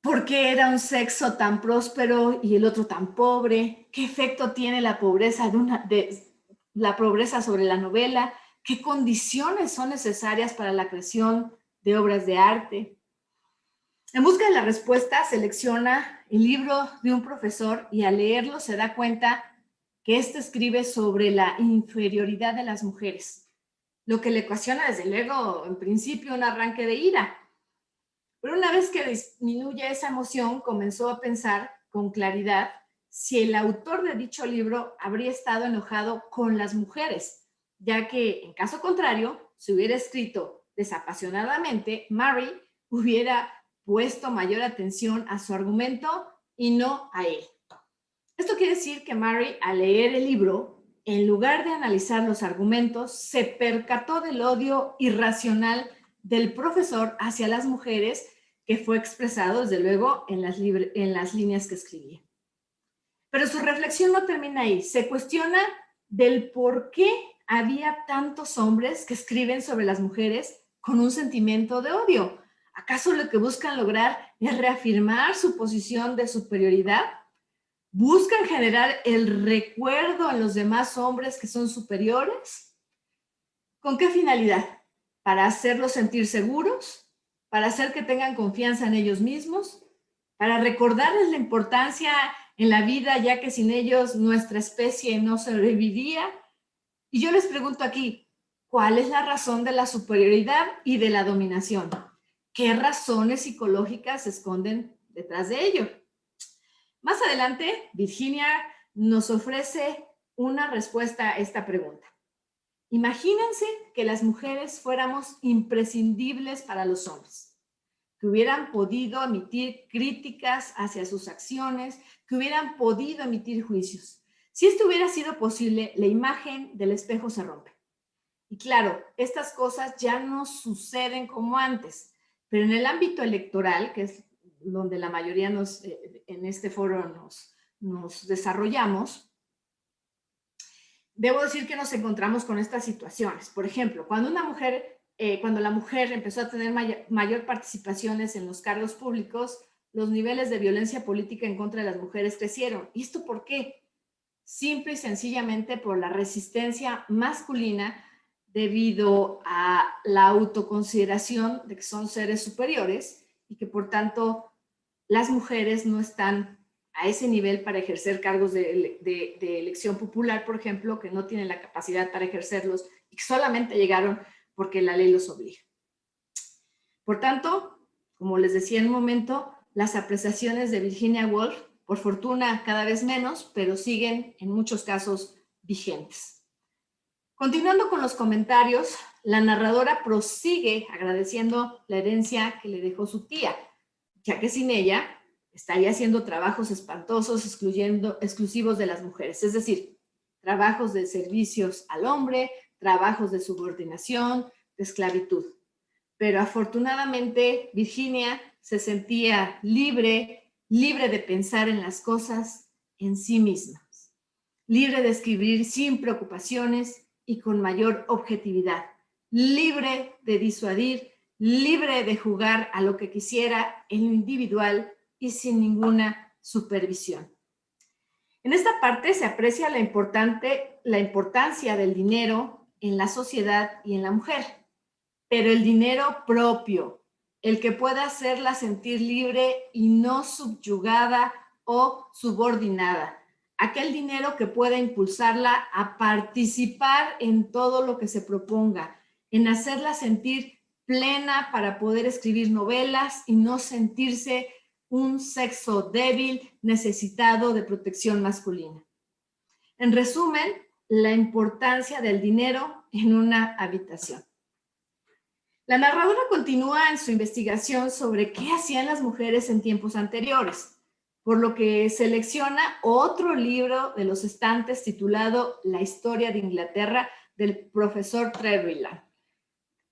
¿por qué era un sexo tan próspero y el otro tan pobre? ¿Qué efecto tiene la pobreza la pobreza sobre la novela? ¿Qué condiciones son necesarias para la creación de obras de arte? En busca de la respuesta, selecciona el libro de un profesor y al leerlo se da cuenta que éste escribe sobre la inferioridad de las mujeres, lo que le ocasiona, desde luego, en principio, un arranque de ira. Pero una vez que disminuye esa emoción, comenzó a pensar con claridad si el autor de dicho libro habría estado enojado con las mujeres, ya que, en caso contrario, si hubiera escrito desapasionadamente, Mary hubiera puesto mayor atención a su argumento y no a él. Esto quiere decir que Mary, al leer el libro, en lugar de analizar los argumentos, se percató del odio irracional del profesor hacia las mujeres, que fue expresado, desde luego, en las líneas que escribía. Pero su reflexión no termina ahí. Se cuestiona del por qué había tantos hombres que escriben sobre las mujeres con un sentimiento de odio. ¿Acaso lo que buscan lograr es reafirmar su posición de superioridad? ¿Buscan generar el recuerdo en los demás hombres que son superiores? ¿Con qué finalidad? ¿Para hacerlos sentir seguros? ¿Para hacer que tengan confianza en ellos mismos? ¿Para recordarles la importancia en la vida, ya que sin ellos nuestra especie no sobreviviría? Y yo les pregunto aquí, ¿cuál es la razón de la superioridad y de la dominación? ¿Qué razones psicológicas se esconden detrás de ello? Más adelante, Virginia nos ofrece una respuesta a esta pregunta. Imagínense que las mujeres fuéramos imprescindibles para los hombres, que hubieran podido emitir críticas hacia sus acciones, que hubieran podido emitir juicios. Si esto hubiera sido posible, la imagen del espejo se rompe. Y claro, estas cosas ya no suceden como antes, pero en el ámbito electoral, que es donde la mayoría en este foro nos desarrollamos, debo decir que nos encontramos con estas situaciones. Por ejemplo, cuando la mujer empezó a tener mayor participaciones en los cargos públicos, los niveles de violencia política en contra de las mujeres crecieron. ¿Y esto por qué? Simple y sencillamente por la resistencia masculina debido a la autoconsideración de que son seres superiores y que por tanto las mujeres no están a ese nivel para ejercer cargos de elección popular, por ejemplo, que no tienen la capacidad para ejercerlos y que solamente llegaron porque la ley los obliga. Por tanto, como les decía en un momento, las apreciaciones de Virginia Woolf, por fortuna cada vez menos, pero siguen en muchos casos vigentes. Continuando con los comentarios, la narradora prosigue agradeciendo la herencia que le dejó su tía, ya que sin ella estaría haciendo trabajos espantosos exclusivos de las mujeres. Es decir, trabajos de servicios al hombre, trabajos de subordinación, de esclavitud. Pero afortunadamente Virginia se sentía libre de pensar en las cosas en sí mismas, libre de escribir sin preocupaciones y con mayor objetividad, libre de disuadir, libre de jugar a lo que quisiera en lo individual y sin ninguna supervisión. En esta parte se aprecia la importancia del dinero en la sociedad y en la mujer, pero el dinero propio, el que pueda hacerla sentir libre y no subyugada o subordinada, aquel dinero que pueda impulsarla a participar en todo lo que se proponga, en hacerla sentir plena para poder escribir novelas y no sentirse un sexo débil necesitado de protección masculina. En resumen, la importancia del dinero en una habitación. La narradora continúa en su investigación sobre qué hacían las mujeres en tiempos anteriores, por lo que selecciona otro libro de los estantes titulado La historia de Inglaterra del profesor Trevelyan.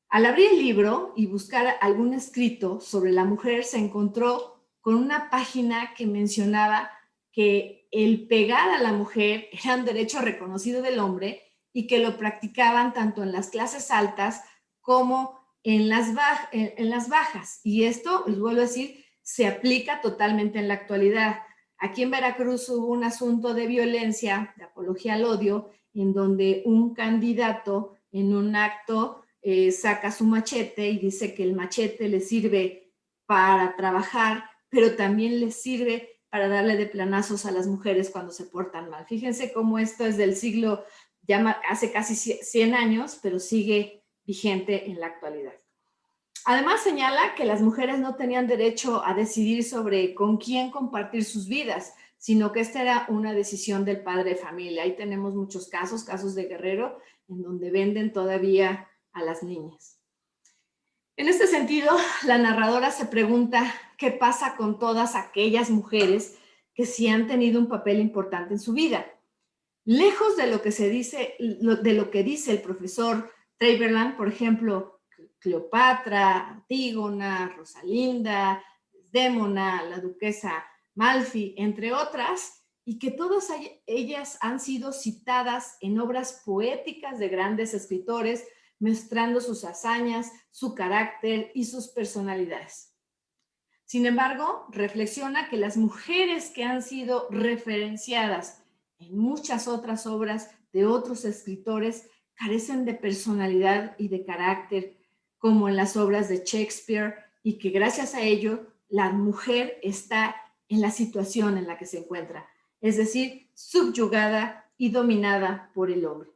Al abrir el libro y buscar algún escrito sobre la mujer, se encontró con una página que mencionaba que el pegar a la mujer era un derecho reconocido del hombre y que lo practicaban tanto en las clases altas como en las bajas. Y esto, les vuelvo a decir, se aplica totalmente en la actualidad. Aquí en Veracruz hubo un asunto de violencia, de apología al odio, en donde un candidato en un acto saca su machete y dice que el machete le sirve para trabajar, pero también le sirve para darle de planazos a las mujeres cuando se portan mal. Fíjense cómo esto es del siglo, ya hace casi 100 años, pero sigue vigente en la actualidad. Además señala que las mujeres no tenían derecho a decidir sobre con quién compartir sus vidas, sino que esta era una decisión del padre de familia. Ahí tenemos muchos casos de Guerrero, en donde venden todavía a las niñas. En este sentido, la narradora se pregunta qué pasa con todas aquellas mujeres que sí han tenido un papel importante en su vida. Lejos de lo que dice el profesor Trevelyan, por ejemplo, Cleopatra, Antígona, Rosalinda, Desdémona, la duquesa Malfi, entre otras, y que todas ellas han sido citadas en obras poéticas de grandes escritores, mostrando sus hazañas, su carácter y sus personalidades. Sin embargo, reflexiona que las mujeres que han sido referenciadas en muchas otras obras de otros escritores carecen de personalidad y de carácter, como en las obras de Shakespeare, y que gracias a ello la mujer está en la situación en la que se encuentra, es decir, subyugada y dominada por el hombre.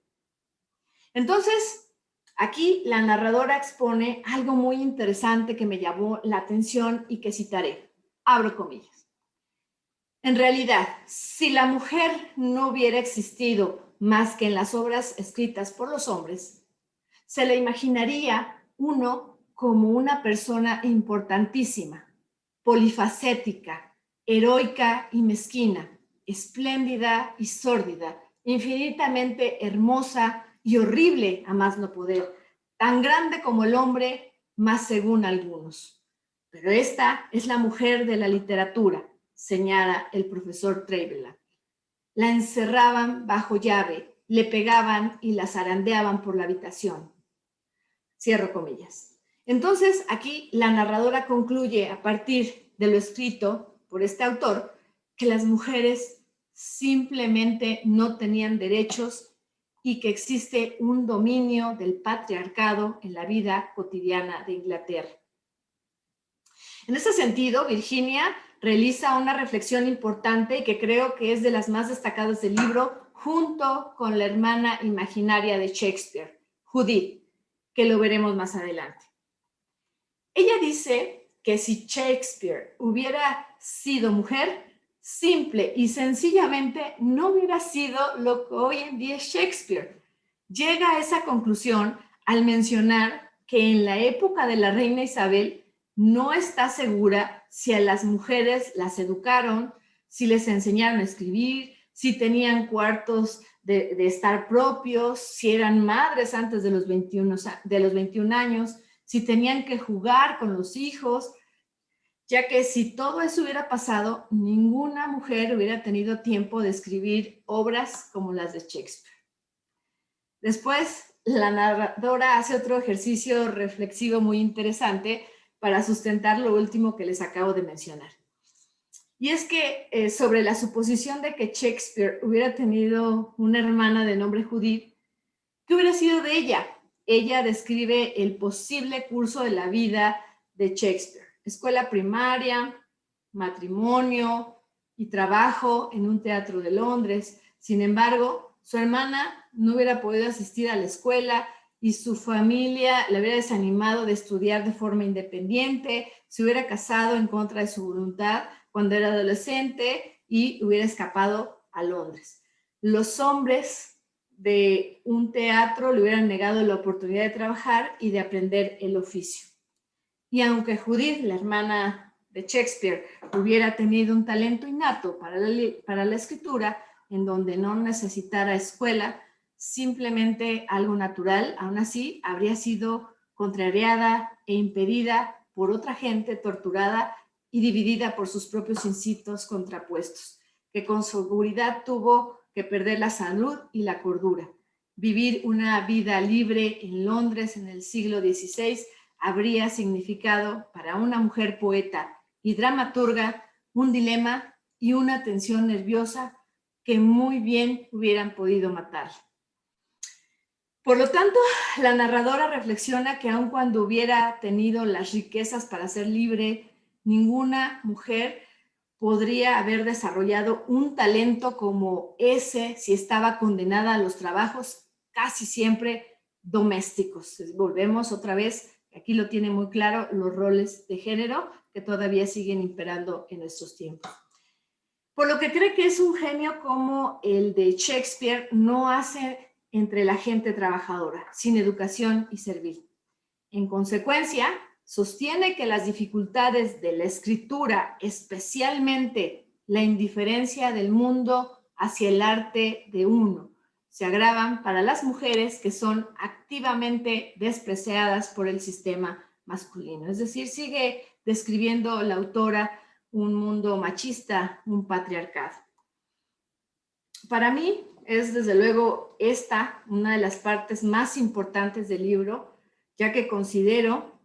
Entonces, aquí la narradora expone algo muy interesante que me llamó la atención y que citaré. Abro comillas. En realidad, si la mujer no hubiera existido más que en las obras escritas por los hombres, se le imaginaría uno como una persona importantísima, polifacética, heroica y mezquina, espléndida y sórdida, infinitamente hermosa y horrible a más no poder, tan grande como el hombre, más según algunos. Pero esta es la mujer de la literatura, señala el profesor Trevelyan. La encerraban bajo llave, le pegaban y la zarandeaban por la habitación. Cierro comillas. Entonces, aquí la narradora concluye, a partir de lo escrito por este autor, que las mujeres simplemente no tenían derechos y que existe un dominio del patriarcado en la vida cotidiana de Inglaterra. En ese sentido, Virginia realiza una reflexión importante y que creo que es de las más destacadas del libro, junto con la hermana imaginaria de Shakespeare, Judith, que lo veremos más adelante. Ella dice que si Shakespeare hubiera sido mujer, simple y sencillamente no hubiera sido lo que hoy en día es Shakespeare. Llega a esa conclusión al mencionar que en la época de la reina Isabel no está segura si a las mujeres las educaron, si les enseñaron a escribir, si tenían cuartos de estar propios, si eran madres antes de los 21 años, si tenían que jugar con los hijos, ya que si todo eso hubiera pasado, ninguna mujer hubiera tenido tiempo de escribir obras como las de Shakespeare. Después, la narradora hace otro ejercicio reflexivo muy interesante para sustentar lo último que les acabo de mencionar. Y es que sobre la suposición de que Shakespeare hubiera tenido una hermana de nombre Judith, ¿qué hubiera sido de ella? Ella describe el posible curso de la vida de Shakespeare. Escuela primaria, matrimonio y trabajo en un teatro de Londres. Sin embargo, su hermana no hubiera podido asistir a la escuela y su familia le hubiera desanimado de estudiar de forma independiente, se hubiera casado en contra de su voluntad cuando era adolescente y hubiera escapado a Londres. Los hombres de un teatro le hubieran negado la oportunidad de trabajar y de aprender el oficio. Y aunque Judith, la hermana de Shakespeare, hubiera tenido un talento innato para la escritura, en donde no necesitara escuela, simplemente algo natural, aún así habría sido contrariada e impedida por otra gente, torturada y dividida por sus propios instintos contrapuestos, que con seguridad tuvo que perder la salud y la cordura. Vivir una vida libre en Londres en el siglo XVI habría significado para una mujer poeta y dramaturga un dilema y una tensión nerviosa que muy bien hubieran podido matar. Por lo tanto, la narradora reflexiona que aun cuando hubiera tenido las riquezas para ser libre, ninguna mujer podría haber desarrollado un talento como ese si estaba condenada a los trabajos casi siempre domésticos. Volvemos otra vez, aquí lo tiene muy claro, los roles de género que todavía siguen imperando en nuestros tiempos. Por lo que cree que es un genio como el de Shakespeare no hace entre la gente trabajadora, sin educación y servil. En consecuencia, sostiene que las dificultades de la escritura, especialmente la indiferencia del mundo hacia el arte de uno, se agravan para las mujeres que son activamente despreciadas por el sistema masculino. Es decir, sigue describiendo la autora un mundo machista, un patriarcado. Para mí es desde luego esta una de las partes más importantes del libro, ya que considero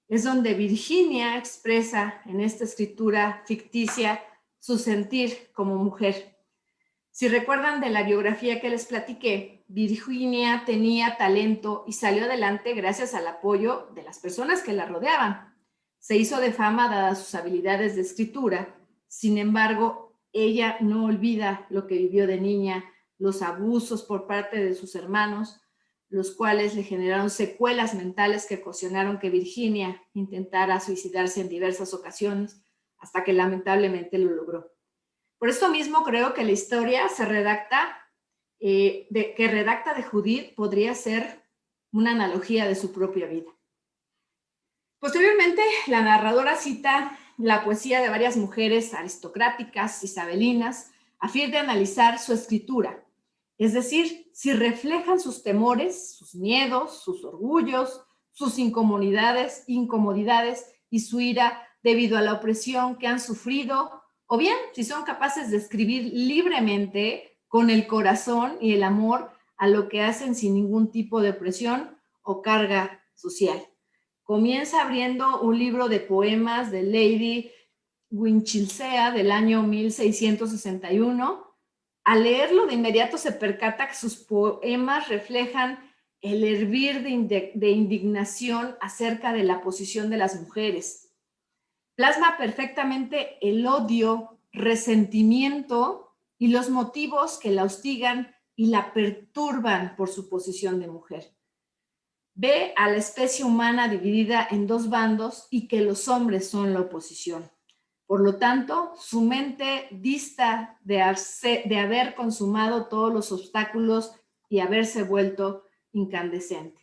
es donde Virginia expresa en esta escritura ficticia su sentir como mujer. Si recuerdan de la biografía que les platiqué, Virginia tenía talento y salió adelante gracias al apoyo de las personas que la rodeaban. Se hizo de fama dadas sus habilidades de escritura. Sin embargo, ella no olvida lo que vivió de niña, los abusos por parte de sus hermanos, los cuales le generaron secuelas mentales que ocasionaron que Virginia intentara suicidarse en diversas ocasiones, hasta que lamentablemente lo logró. Por esto mismo creo que la historia que redacta de Judith podría ser una analogía de su propia vida. Posteriormente, la narradora cita la poesía de varias mujeres aristocráticas isabelinas a fin de analizar su escritura, es decir, si reflejan sus temores, sus miedos, sus orgullos, sus incomodidades y su ira debido a la opresión que han sufrido, o bien si son capaces de escribir libremente con el corazón y el amor a lo que hacen sin ningún tipo de opresión o carga social. Comienza abriendo un libro de poemas de Lady Winchilsea del año 1661. Al leerlo de inmediato se percata que sus poemas reflejan el hervir de indignación acerca de la posición de las mujeres. Plasma perfectamente el odio, resentimiento y los motivos que la hostigan y la perturban por su posición de mujer. Ve a la especie humana dividida en dos bandos y que los hombres son la oposición. Por lo tanto, su mente dista de haber consumado todos los obstáculos y haberse vuelto incandescente.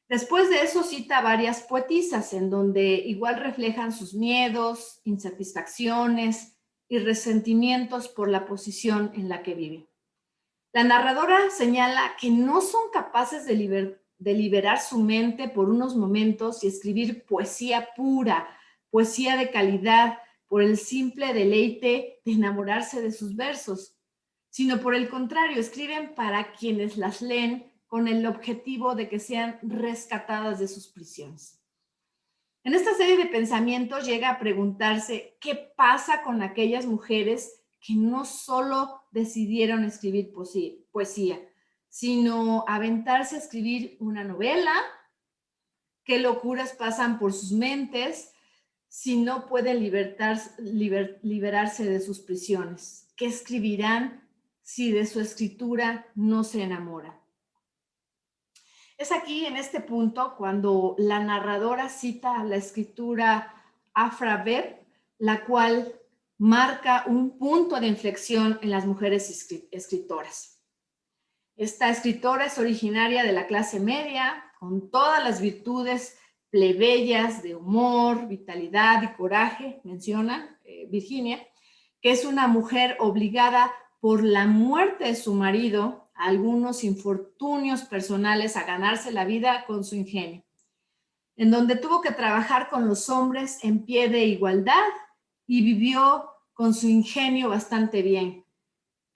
Después de eso cita varias poetisas en donde igual reflejan sus miedos, insatisfacciones y resentimientos por la posición en la que vive. La narradora señala que no son capaces de liberar su mente por unos momentos y escribir poesía pura, poesía de calidad, por el simple deleite de enamorarse de sus versos, sino por el contrario, escriben para quienes las leen con el objetivo de que sean rescatadas de sus prisiones. En esta serie de pensamientos llega a preguntarse qué pasa con aquellas mujeres que no solo decidieron escribir poesía, sino aventarse a escribir una novela, qué locuras pasan por sus mentes si no pueden liberarse de sus prisiones, qué escribirán si de su escritura no se enamoran. Es aquí, en este punto, cuando la narradora cita la escritura Afra Beb, la cual marca un punto de inflexión en las mujeres escritoras. Esta escritora es originaria de la clase media, con todas las virtudes plebeyas de humor, vitalidad y coraje, menciona Virginia, que es una mujer obligada por la muerte de su marido a algunos infortunios personales a ganarse la vida con su ingenio, en donde tuvo que trabajar con los hombres en pie de igualdad y vivió con su ingenio bastante bien.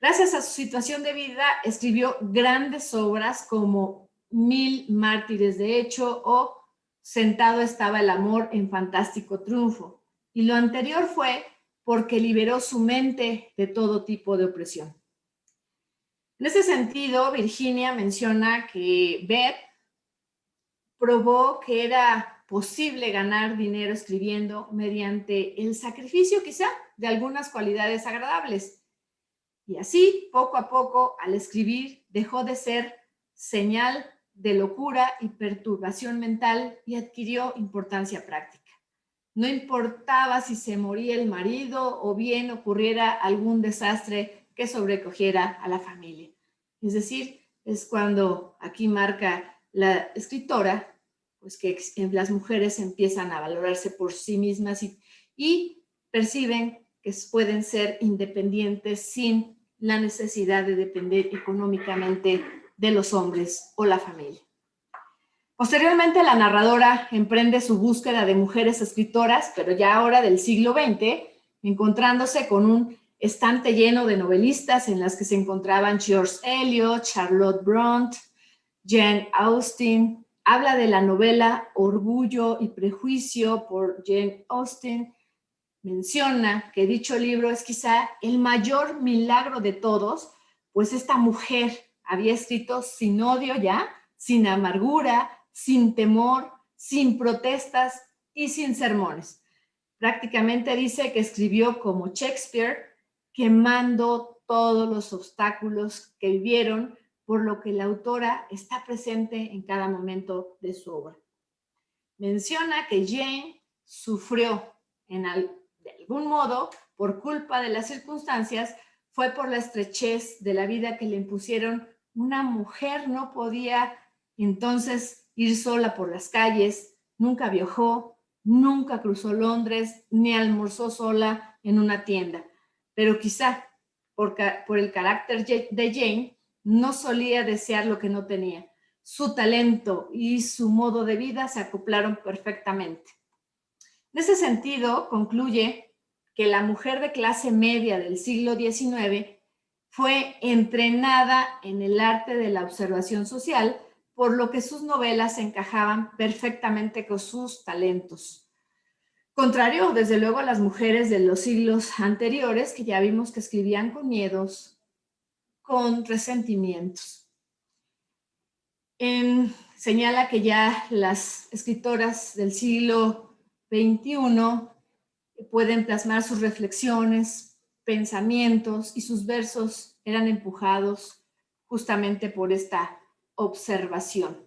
Gracias a su situación de vida, escribió grandes obras como 1000 mártires de hecho o Sentado estaba el amor en fantástico triunfo. Y lo anterior fue porque liberó su mente de todo tipo de opresión. En ese sentido, Virginia menciona que Beth probó que era posible ganar dinero escribiendo mediante el sacrificio quizá de algunas cualidades agradables. Y así, poco a poco, al escribir, dejó de ser señal de locura y perturbación mental y adquirió importancia práctica. No importaba si se moría el marido o bien ocurriera algún desastre que sobrecogiera a la familia. Es decir, es cuando aquí marca la escritora, pues que las mujeres empiezan a valorarse por sí mismas y perciben que pueden ser independientes sin la necesidad de depender económicamente de los hombres o la familia. Posteriormente, la narradora emprende su búsqueda de mujeres escritoras, pero ya ahora del siglo XX, encontrándose con un estante lleno de novelistas en las que se encontraban George Eliot, Charlotte Brontë, Jane Austen. Habla de la novela Orgullo y Prejuicio por Jane Austen. Menciona que dicho libro es quizá el mayor milagro de todos, pues esta mujer había escrito sin odio ya, sin amargura, sin temor, sin protestas y sin sermones. Prácticamente dice que escribió como Shakespeare, quemando todos los obstáculos que vivieron, por lo que la autora está presente en cada momento de su obra. Menciona que Jane sufrió de algún modo, por culpa de las circunstancias, fue por la estrechez de la vida que le impusieron. Una mujer no podía entonces ir sola por las calles, nunca viajó, nunca cruzó Londres, ni almorzó sola en una tienda. Pero quizá por el carácter de Jane, no solía desear lo que no tenía. Su talento y su modo de vida se acoplaron perfectamente. En ese sentido, concluye que la mujer de clase media del siglo XIX fue entrenada en el arte de la observación social, por lo que sus novelas encajaban perfectamente con sus talentos. Contrario, desde luego, a las mujeres de los siglos anteriores, que ya vimos que escribían con miedos, con resentimientos. Señala que ya las escritoras del siglo XXI pueden plasmar sus reflexiones, pensamientos y sus versos eran empujados justamente por esta observación.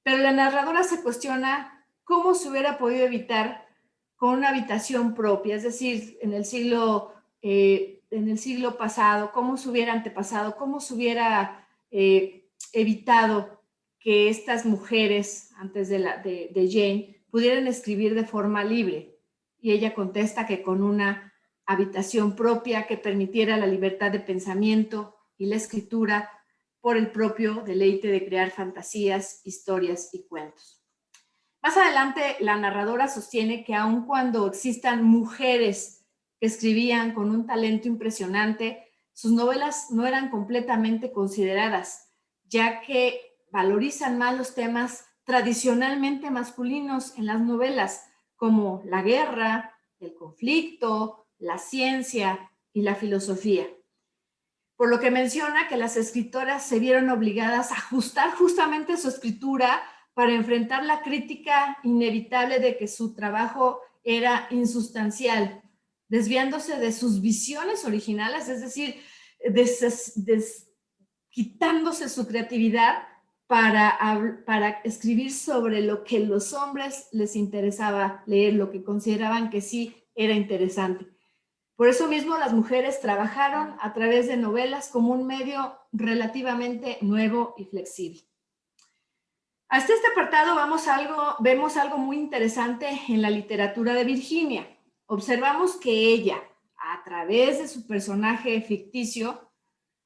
Pero la narradora se cuestiona cómo se hubiera podido evitar con una habitación propia, es decir, en el siglo pasado, cómo se hubiera antepasado, cómo se hubiera evitado que estas mujeres, antes de Jane, pudieran escribir de forma libre. Y ella contesta que con una habitación propia que permitiera la libertad de pensamiento y la escritura por el propio deleite de crear fantasías, historias y cuentos. Más adelante, la narradora sostiene que aun cuando existan mujeres que escribían con un talento impresionante, sus novelas no eran completamente consideradas, ya que valorizan más los temas tradicionalmente masculinos en las novelas, como la guerra, el conflicto, la ciencia y la filosofía. Por lo que menciona que las escritoras se vieron obligadas a ajustar justamente su escritura para enfrentar la crítica inevitable de que su trabajo era insustancial, desviándose de sus visiones originales, es decir, quitándose su creatividad para escribir sobre lo que los hombres les interesaba leer, lo que consideraban que sí era interesante. Por eso mismo las mujeres trabajaron a través de novelas como un medio relativamente nuevo y flexible. Hasta este apartado vemos algo muy interesante en la literatura de Virginia. Observamos que ella, a través de su personaje ficticio,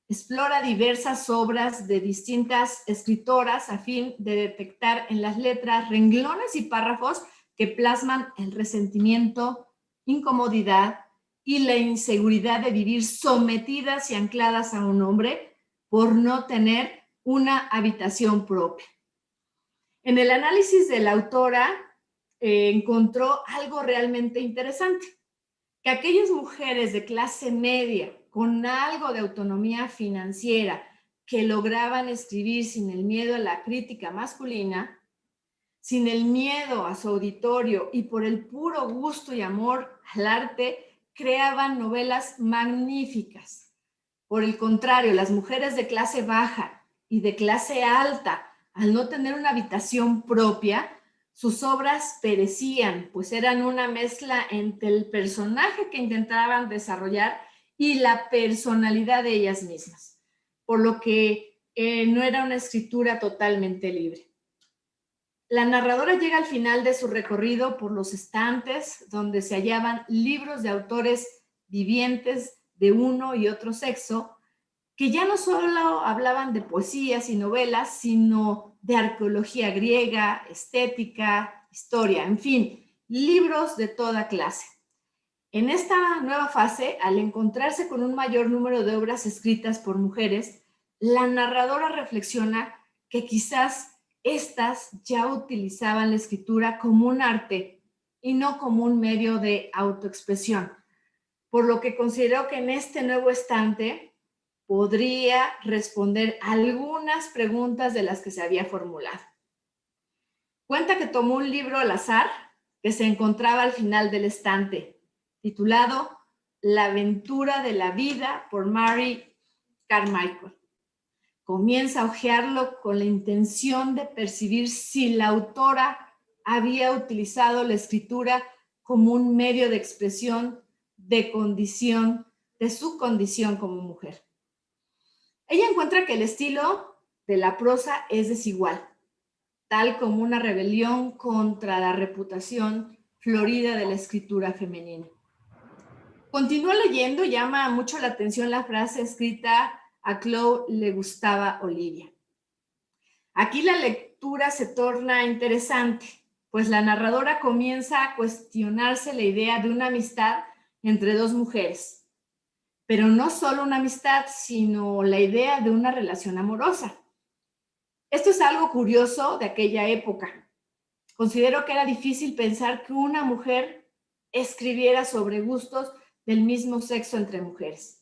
explora diversas obras de distintas escritoras a fin de detectar en las letras renglones y párrafos que plasman el resentimiento, incomodidad y la inseguridad de vivir sometidas y ancladas a un hombre por no tener una habitación propia. En el análisis de la autora encontró algo realmente interesante, que aquellas mujeres de clase media con algo de autonomía financiera que lograban escribir sin el miedo a la crítica masculina, sin el miedo a su auditorio y por el puro gusto y amor al arte, creaban novelas magníficas. Por el contrario, las mujeres de clase baja y de clase alta, al no tener una habitación propia, sus obras perecían, pues eran una mezcla entre el personaje que intentaban desarrollar y la personalidad de ellas mismas, por lo que no era una escritura totalmente libre. La narradora llega al final de su recorrido por los estantes donde se hallaban libros de autores vivientes de uno y otro sexo, que ya no solo hablaban de poesías y novelas, sino de arqueología griega, estética, historia, en fin, libros de toda clase. En esta nueva fase, al encontrarse con un mayor número de obras escritas por mujeres, la narradora reflexiona que quizás estas ya utilizaban la escritura como un arte y no como un medio de autoexpresión, por lo que consideró que en este nuevo estante podría responder algunas preguntas de las que se había formulado. Cuenta que tomó un libro al azar que se encontraba al final del estante, titulado La aventura de la vida por Mary Carmichael. Comienza a hojearlo con la intención de percibir si la autora había utilizado la escritura como un medio de expresión de su condición como mujer. Ella encuentra que el estilo de la prosa es desigual, tal como una rebelión contra la reputación florida de la escritura femenina. Continúa leyendo, llama mucho la atención la frase escrita: a Chloe le gustaba Olivia. Aquí la lectura se torna interesante, pues la narradora comienza a cuestionarse la idea de una amistad entre dos mujeres, pero no solo una amistad, sino la idea de una relación amorosa. Esto es algo curioso de aquella época. Considero que era difícil pensar que una mujer escribiera sobre gustos del mismo sexo entre mujeres.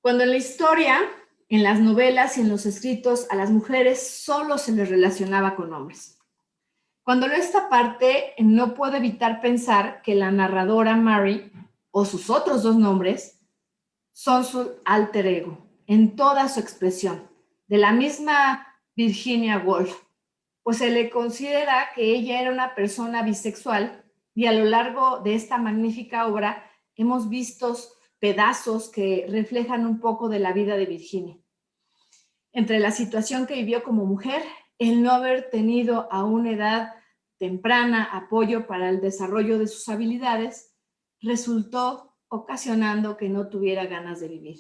Cuando en la historia, en las novelas y en los escritos, a las mujeres solo se les relacionaba con hombres. Cuando leo esta parte, no puedo evitar pensar que la narradora Mary, o sus otros dos nombres, son su alter ego, en toda su expresión, de la misma Virginia Woolf, pues se le considera que ella era una persona bisexual y a lo largo de esta magnífica obra hemos visto pedazos que reflejan un poco de la vida de Virginia. Entre la situación que vivió como mujer, el no haber tenido a una edad temprana apoyo para el desarrollo de sus habilidades, resultó ocasionando que no tuviera ganas de vivir.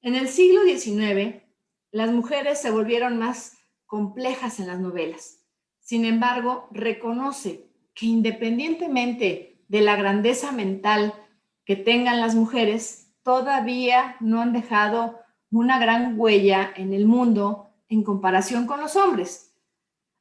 En el siglo XIX, las mujeres se volvieron más complejas en las novelas. Sin embargo, reconoce que independientemente de la grandeza mental que tengan las mujeres, todavía no han dejado una gran huella en el mundo en comparación con los hombres.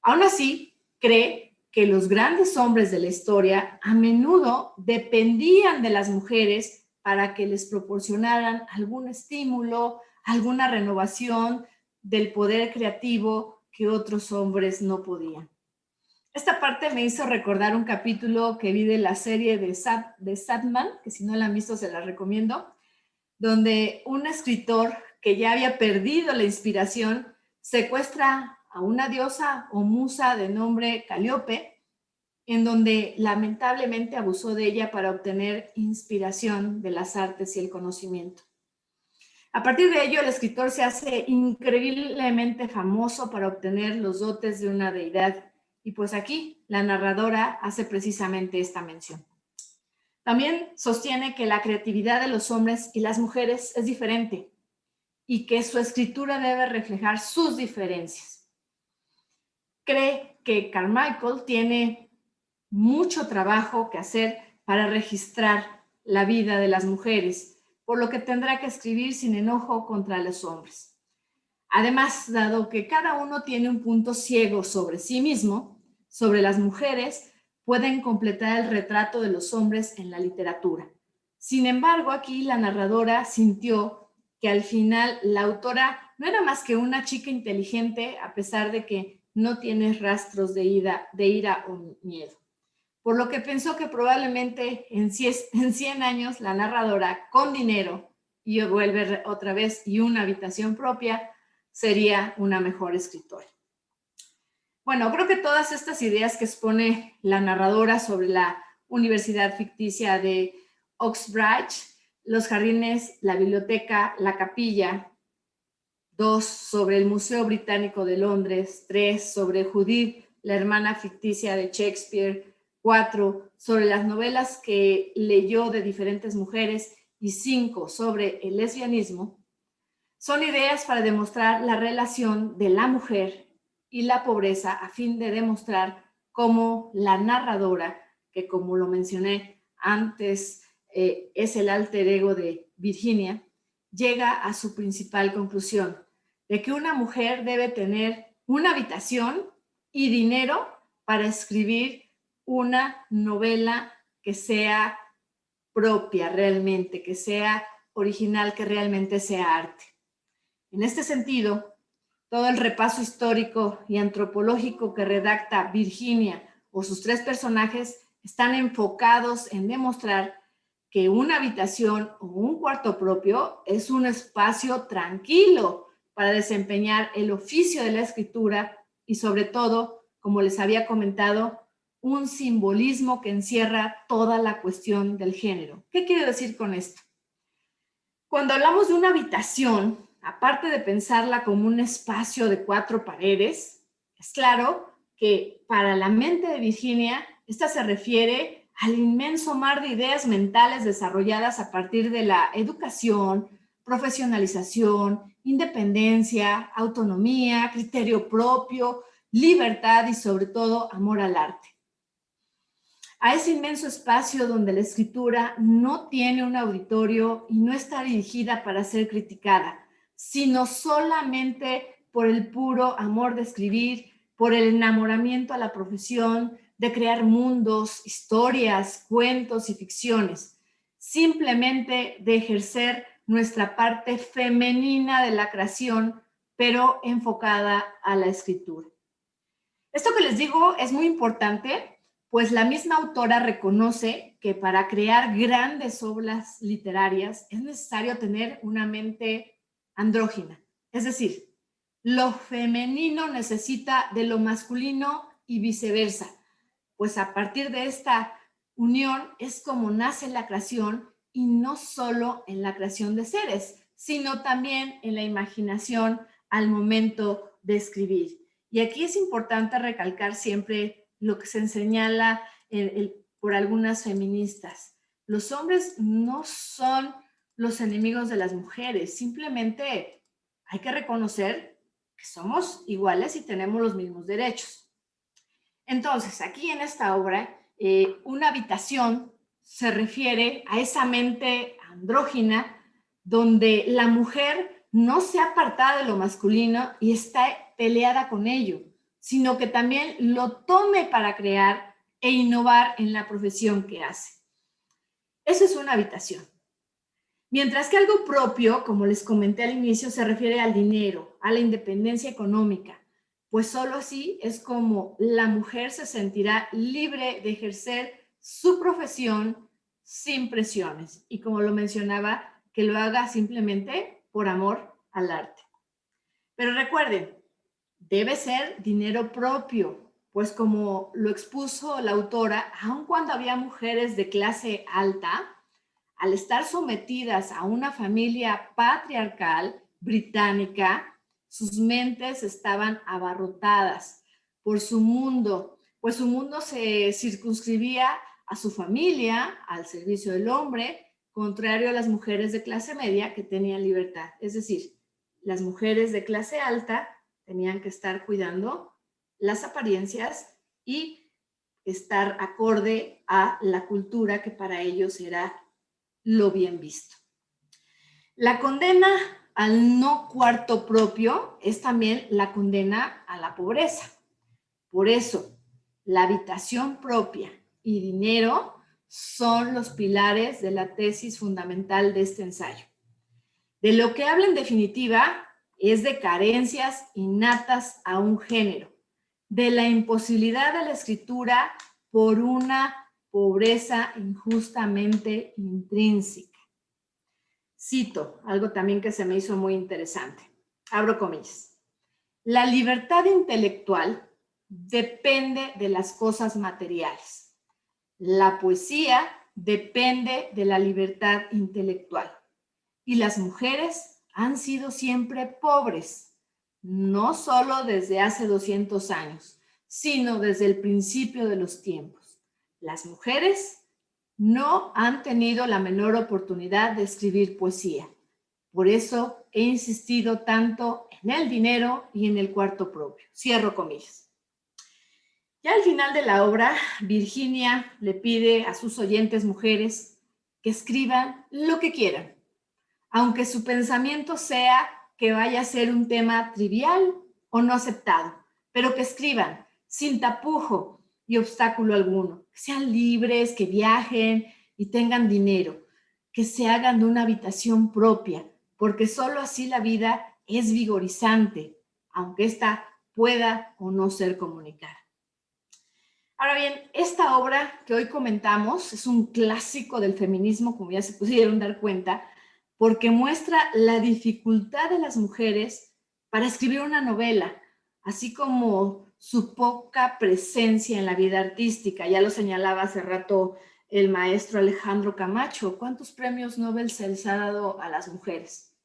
Aún así, cree que los grandes hombres de la historia a menudo dependían de las mujeres para que les proporcionaran algún estímulo, alguna renovación del poder creativo que otros hombres no podían. Esta parte me hizo recordar un capítulo que vi de la serie de Sandman, que si no la han visto se la recomiendo, donde un escritor que ya había perdido la inspiración secuestra a una diosa o musa de nombre Calíope, en donde lamentablemente abusó de ella para obtener inspiración de las artes y el conocimiento. A partir de ello, el escritor se hace increíblemente famoso para obtener los dotes de una deidad. Y pues aquí la narradora hace precisamente esta mención. También sostiene que la creatividad de los hombres y las mujeres es diferente y que su escritura debe reflejar sus diferencias. Cree que Carmichael tiene mucho trabajo que hacer para registrar la vida de las mujeres, por lo que tendrá que escribir sin enojo contra los hombres. Además, dado que cada uno tiene un punto ciego sobre sí mismo, sobre las mujeres pueden completar el retrato de los hombres en la literatura. Sin embargo, aquí la narradora sintió que al final la autora no era más que una chica inteligente, a pesar de que no tiene rastros de ira o miedo. Por lo que pensó que probablemente en 100 años la narradora, con dinero y vuelve otra vez y una habitación propia, sería una mejor escritora. Bueno, creo que todas estas ideas que expone la narradora sobre la universidad ficticia de Oxbridge, los jardines, la biblioteca, la capilla, 2 sobre el Museo Británico de Londres, 3 sobre Judith, la hermana ficticia de Shakespeare, 4 sobre las novelas que leyó de diferentes mujeres y 5 sobre el lesbianismo, son ideas para demostrar la relación de la mujer y la pobreza a fin de demostrar cómo la narradora, que como lo mencioné antes, es el alter ego de Virginia, llega a su principal conclusión, de que una mujer debe tener una habitación y dinero para escribir una novela que sea propia realmente, que sea original, que realmente sea arte. En este sentido, todo el repaso histórico y antropológico que redacta Virginia o sus 3 personajes están enfocados en demostrar que una habitación o un cuarto propio es un espacio tranquilo para desempeñar el oficio de la escritura y sobre todo, como les había comentado, un simbolismo que encierra toda la cuestión del género. ¿Qué quiero decir con esto? Cuando hablamos de una habitación, aparte de pensarla como un espacio de 4 paredes, es claro que para la mente de Virginia, esta se refiere al inmenso mar de ideas mentales desarrolladas a partir de la educación, profesionalización, independencia, autonomía, criterio propio, libertad y sobre todo amor al arte. A ese inmenso espacio donde la escritura no tiene un auditorio y no está dirigida para ser criticada, sino solamente por el puro amor de escribir, por el enamoramiento a la profesión, de crear mundos, historias, cuentos y ficciones, simplemente de ejercer nuestra parte femenina de la creación, pero enfocada a la escritura. Esto que les digo es muy importante, pues la misma autora reconoce que para crear grandes obras literarias es necesario tener una mente andrógina, es decir, lo femenino necesita de lo masculino y viceversa, pues a partir de esta unión es como nace la creación y no solo en la creación de seres, sino también en la imaginación al momento de escribir. Y aquí es importante recalcar siempre lo que se señala por algunas feministas. Los hombres no son los enemigos de las mujeres. Simplemente hay que reconocer que somos iguales y tenemos los mismos derechos. Entonces, aquí en esta obra, una habitación se refiere a esa mente andrógina donde la mujer no se aparta de lo masculino y está peleada con ello, sino que también lo tome para crear e innovar en la profesión que hace. Eso es una habitación. Mientras que algo propio, como les comenté al inicio, se refiere al dinero, a la independencia económica, pues solo así es como la mujer se sentirá libre de ejercer su profesión sin presiones y, como lo mencionaba, que lo haga simplemente por amor al arte. Pero recuerden, debe ser dinero propio, pues como lo expuso la autora, aun cuando había mujeres de clase alta, al estar sometidas a una familia patriarcal británica, sus mentes estaban abarrotadas por su mundo, pues su mundo se circunscribía a su familia, al servicio del hombre, contrario a las mujeres de clase media que tenían libertad. Es decir, las mujeres de clase alta tenían que estar cuidando las apariencias y estar acorde a la cultura que para ellos era lo bien visto. La condena al no cuarto propio es también la condena a la pobreza. Por eso, la habitación propia y dinero son los pilares de la tesis fundamental de este ensayo. De lo que habla en definitiva es de carencias innatas a un género, de la imposibilidad de la escritura por una pobreza injustamente intrínseca. Cito algo también que se me hizo muy interesante. Abro comillas. La libertad intelectual depende de las cosas materiales. La poesía depende de la libertad intelectual. Y las mujeres han sido siempre pobres, no solo desde hace 200 años, sino desde el principio de los tiempos. Las mujeres no han tenido la menor oportunidad de escribir poesía. Por eso he insistido tanto en el dinero y en el cuarto propio. Cierro comillas. Ya al final de la obra, Virginia le pide a sus oyentes mujeres que escriban lo que quieran, aunque su pensamiento sea que vaya a ser un tema trivial o no aceptado, pero que escriban sin tapujo y obstáculo alguno, que sean libres, que viajen y tengan dinero, que se hagan de una habitación propia, porque solo así la vida es vigorizante, aunque ésta pueda o no ser comunicada. Ahora bien, esta obra que hoy comentamos es un clásico del feminismo, como ya se pudieron dar cuenta, porque muestra la dificultad de las mujeres para escribir una novela, así como su poca presencia en la vida artística. Ya lo señalaba hace rato el maestro Alejandro Camacho. ¿Cuántos premios Nobel se les ha dado a las mujeres?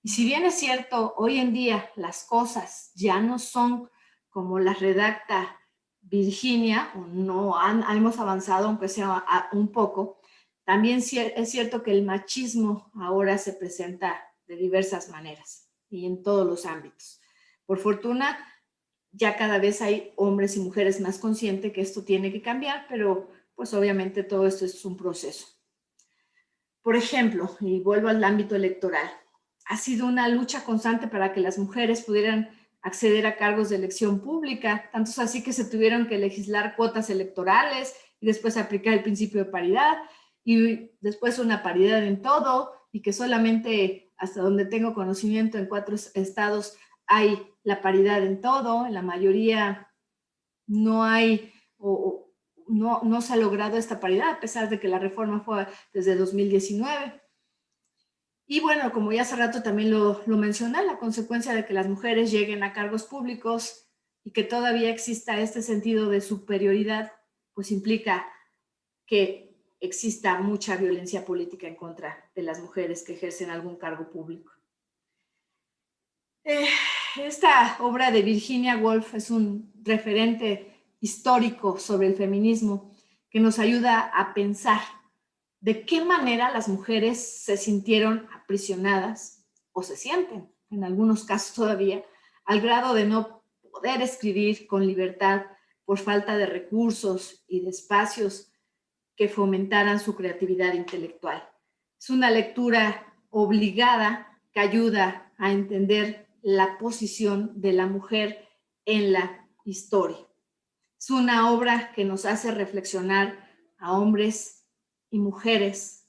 Y si bien es cierto, hoy en día las cosas ya no son como las redacta Virginia, no hemos avanzado, aunque sea un poco, también es cierto que el machismo ahora se presenta de diversas maneras y en todos los ámbitos. Por fortuna, ya cada vez hay hombres y mujeres más conscientes que esto tiene que cambiar, pero pues obviamente todo esto es un proceso. Por ejemplo, y vuelvo al ámbito electoral, ha sido una lucha constante para que las mujeres pudieran acceder a cargos de elección pública, tanto es así que se tuvieron que legislar cuotas electorales y después aplicar el principio de paridad y después una paridad en todo y que solamente hasta donde tengo conocimiento en 4 estados hay la paridad en todo, en la mayoría no hay no se ha logrado esta paridad a pesar de que la reforma fue desde 2019. Y bueno, como ya hace rato también lo mencioné, la consecuencia de que las mujeres lleguen a cargos públicos y que todavía exista este sentido de superioridad, pues implica que exista mucha violencia política en contra de las mujeres que ejercen algún cargo público. Esta obra de Virginia Woolf es un referente histórico sobre el feminismo que nos ayuda a pensar de qué manera las mujeres se sintieron aprisionadas o se sienten, en algunos casos todavía, al grado de no poder escribir con libertad por falta de recursos y de espacios que fomentaran su creatividad intelectual. Es una lectura obligada que ayuda a entender la posición de la mujer en la historia. Es una obra que nos hace reflexionar a hombres y mujeres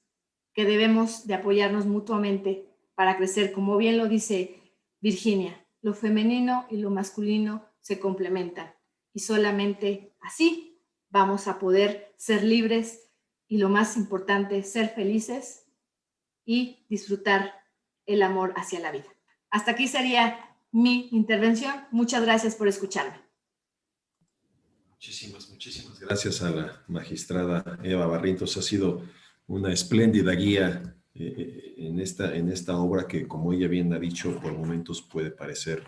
que debemos de apoyarnos mutuamente para crecer. Como bien lo dice Virginia, lo femenino y lo masculino se complementan y solamente así vamos a poder ser libres y, lo más importante, ser felices y disfrutar el amor hacia la vida. Hasta aquí sería mi intervención. Muchas gracias por escucharme. Muchísimas gracias a la magistrada Eva Barrientos. Ha sido una espléndida guía en esta obra que, como ella bien ha dicho, por momentos puede parecer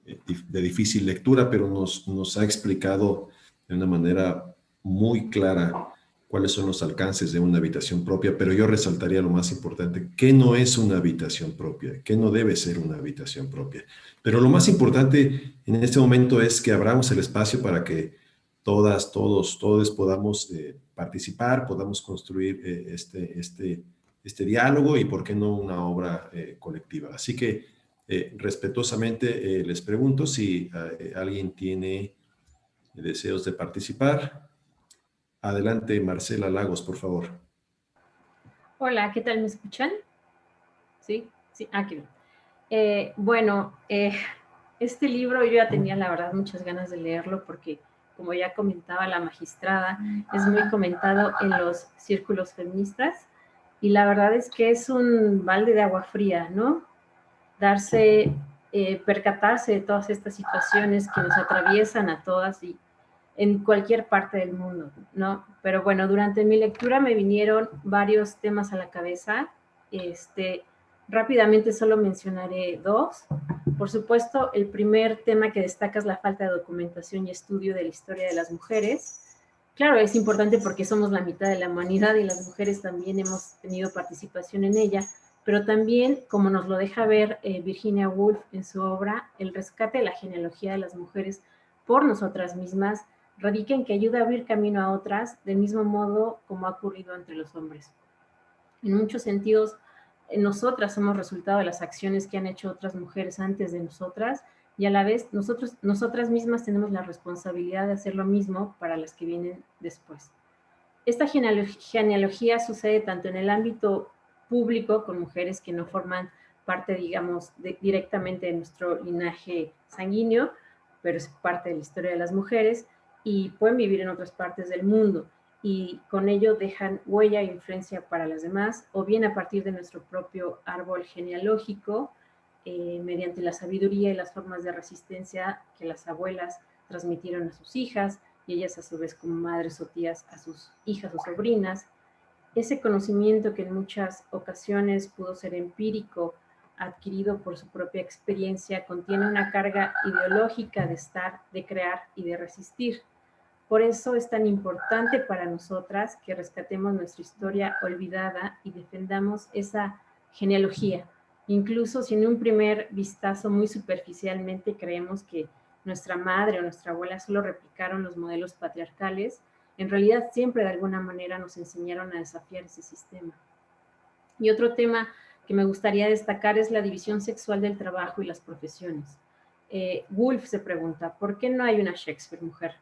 de difícil lectura, pero nos ha explicado de una manera muy clara cuáles son los alcances de una habitación propia, pero yo resaltaría lo más importante: qué no es una habitación propia, qué no debe ser una habitación propia. Pero lo más importante en este momento es que abramos el espacio para que todas, todos podamos participar, podamos construir este diálogo y, por qué no, una obra colectiva. Así que respetuosamente les pregunto si alguien tiene deseos de participar. Adelante, Marcela Lagos, por favor. Hola, ¿qué tal? ¿Me escuchan? Sí, sí, aquí. Bueno, este libro yo ya tenía, la verdad, muchas ganas de leerlo porque, como ya comentaba la magistrada, es muy comentado en los círculos feministas y la verdad es que es un balde de agua fría, ¿no? Percatarse de todas estas situaciones que nos atraviesan a todas y en cualquier parte del mundo, ¿no? Pero bueno, durante mi lectura me vinieron varios temas a la cabeza. Rápidamente solo mencionaré dos. Por supuesto, el primer tema que destaca es la falta de documentación y estudio de la historia de las mujeres. Claro, es importante porque somos la mitad de la humanidad y las mujeres también hemos tenido participación en ella, pero también, como nos lo deja ver Virginia Woolf en su obra, el rescate de la genealogía de las mujeres por nosotras mismas radica en que ayuda a abrir camino a otras, del mismo modo como ha ocurrido entre los hombres. En muchos sentidos, nosotras somos resultado de las acciones que han hecho otras mujeres antes de nosotras, y a la vez nosotras mismas tenemos la responsabilidad de hacer lo mismo para las que vienen después. Esta genealogía sucede tanto en el ámbito público, con mujeres que no forman parte, digamos, directamente de nuestro linaje sanguíneo, pero es parte de la historia de las mujeres, y pueden vivir en otras partes del mundo, y con ello dejan huella e influencia para las demás, o bien a partir de nuestro propio árbol genealógico, mediante la sabiduría y las formas de resistencia que las abuelas transmitieron a sus hijas, y ellas a su vez como madres o tías a sus hijas o sobrinas. Ese conocimiento que en muchas ocasiones pudo ser empírico, adquirido por su propia experiencia, contiene una carga ideológica de estar, de crear y de resistir. Por eso es tan importante para nosotras que rescatemos nuestra historia olvidada y defendamos esa genealogía. Incluso si en un primer vistazo muy superficialmente creemos que nuestra madre o nuestra abuela solo replicaron los modelos patriarcales, en realidad siempre de alguna manera nos enseñaron a desafiar ese sistema. Y otro tema que me gustaría destacar es la división sexual del trabajo y las profesiones. Woolf se pregunta, ¿por qué no hay una Shakespeare mujer?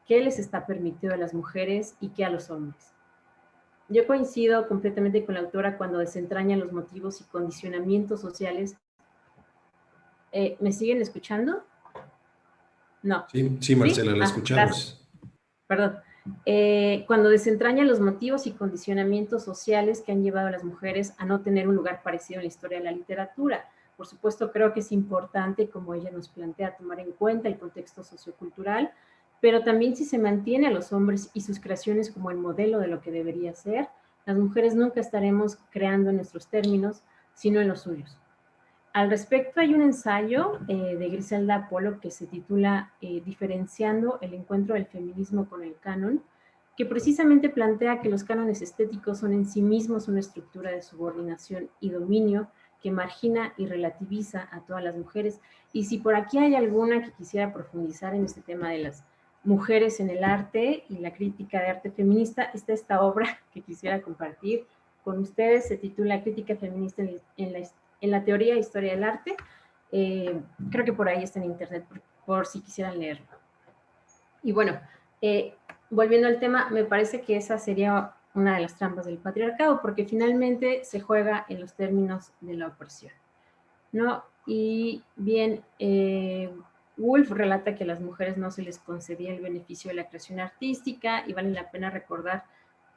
¿Qué les está permitido a las mujeres y qué a los hombres? Yo coincido completamente con la autora cuando desentraña los motivos y condicionamientos sociales. ¿Me siguen escuchando? No. Sí, Marcela, ¿sí? La escuchamos. Gracias. Perdón. Cuando desentraña los motivos y condicionamientos sociales que han llevado a las mujeres a no tener un lugar parecido en la historia de la literatura. Por supuesto, creo que es importante, como ella nos plantea, tomar en cuenta el contexto sociocultural, pero también si se mantiene a los hombres y sus creaciones como el modelo de lo que debería ser, las mujeres nunca estaremos creando en nuestros términos, sino en los suyos. Al respecto, hay un ensayo de Griselda Apolo que se titula Diferenciando el encuentro del feminismo con el canon, que precisamente plantea que los cánones estéticos son en sí mismos una estructura de subordinación y dominio que margina y relativiza a todas las mujeres. Y si por aquí hay alguna que quisiera profundizar en este tema de las mujeres en el arte y la crítica de arte feminista, está esta obra que quisiera compartir con ustedes, se titula Crítica feminista en la teoría e historia del arte. Creo que por ahí está en internet, por si quisieran leerlo. Y bueno, volviendo al tema, me parece que esa sería una de las trampas del patriarcado, porque finalmente se juega en los términos de la opresión, ¿no? Y bien, Woolf relata que a las mujeres no se les concedía el beneficio de la creación artística, y vale la pena recordar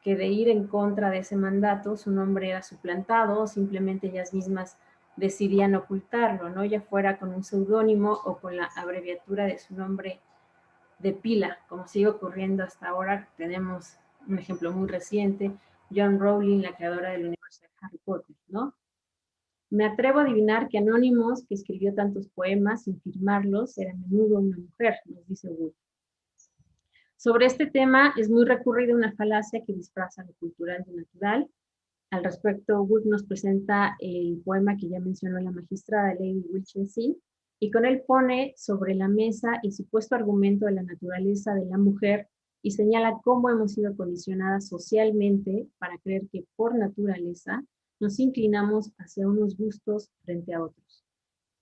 que de ir en contra de ese mandato, su nombre era suplantado, o simplemente ellas mismas decidían ocultarlo, ¿no? Ya fuera con un seudónimo o con la abreviatura de su nombre de pila, como sigue ocurriendo hasta ahora. Tenemos un ejemplo muy reciente, Joanne Rowling, la creadora del universo de Harry Potter, ¿no? Me atrevo a adivinar que Anonymous, que escribió tantos poemas sin firmarlos, era a menudo una mujer, nos dice Woolf. Sobre este tema es muy recurrida una falacia que disfraza lo cultural de natural. Al respecto, Woolf nos presenta el poema que ya mencionó la magistrada Lady Wilkinson, y con él pone sobre la mesa el supuesto argumento de la naturaleza de la mujer y señala cómo hemos sido condicionadas socialmente para creer que por naturaleza nos inclinamos hacia unos gustos frente a otros.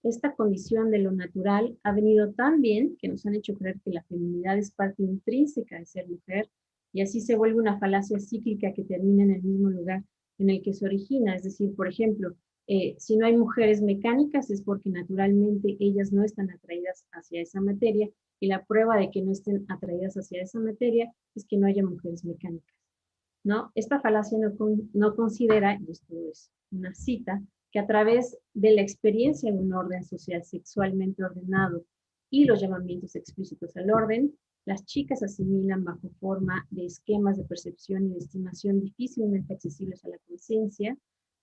Esta condición de lo natural ha venido tan bien que nos han hecho creer que la feminidad es parte intrínseca de ser mujer, y así se vuelve una falacia cíclica que termina en el mismo lugar en el que se origina. Es decir, por ejemplo, si no hay mujeres mecánicas es porque naturalmente ellas no están atraídas hacia esa materia, y la prueba de que no estén atraídas hacia esa materia es que no haya mujeres mecánicas, ¿no? Esta falacia no considera, y esto es una cita, que a través de la experiencia de un orden social sexualmente ordenado y los llamamientos explícitos al orden, las chicas asimilan bajo forma de esquemas de percepción y de estimación difícilmente accesibles a la conciencia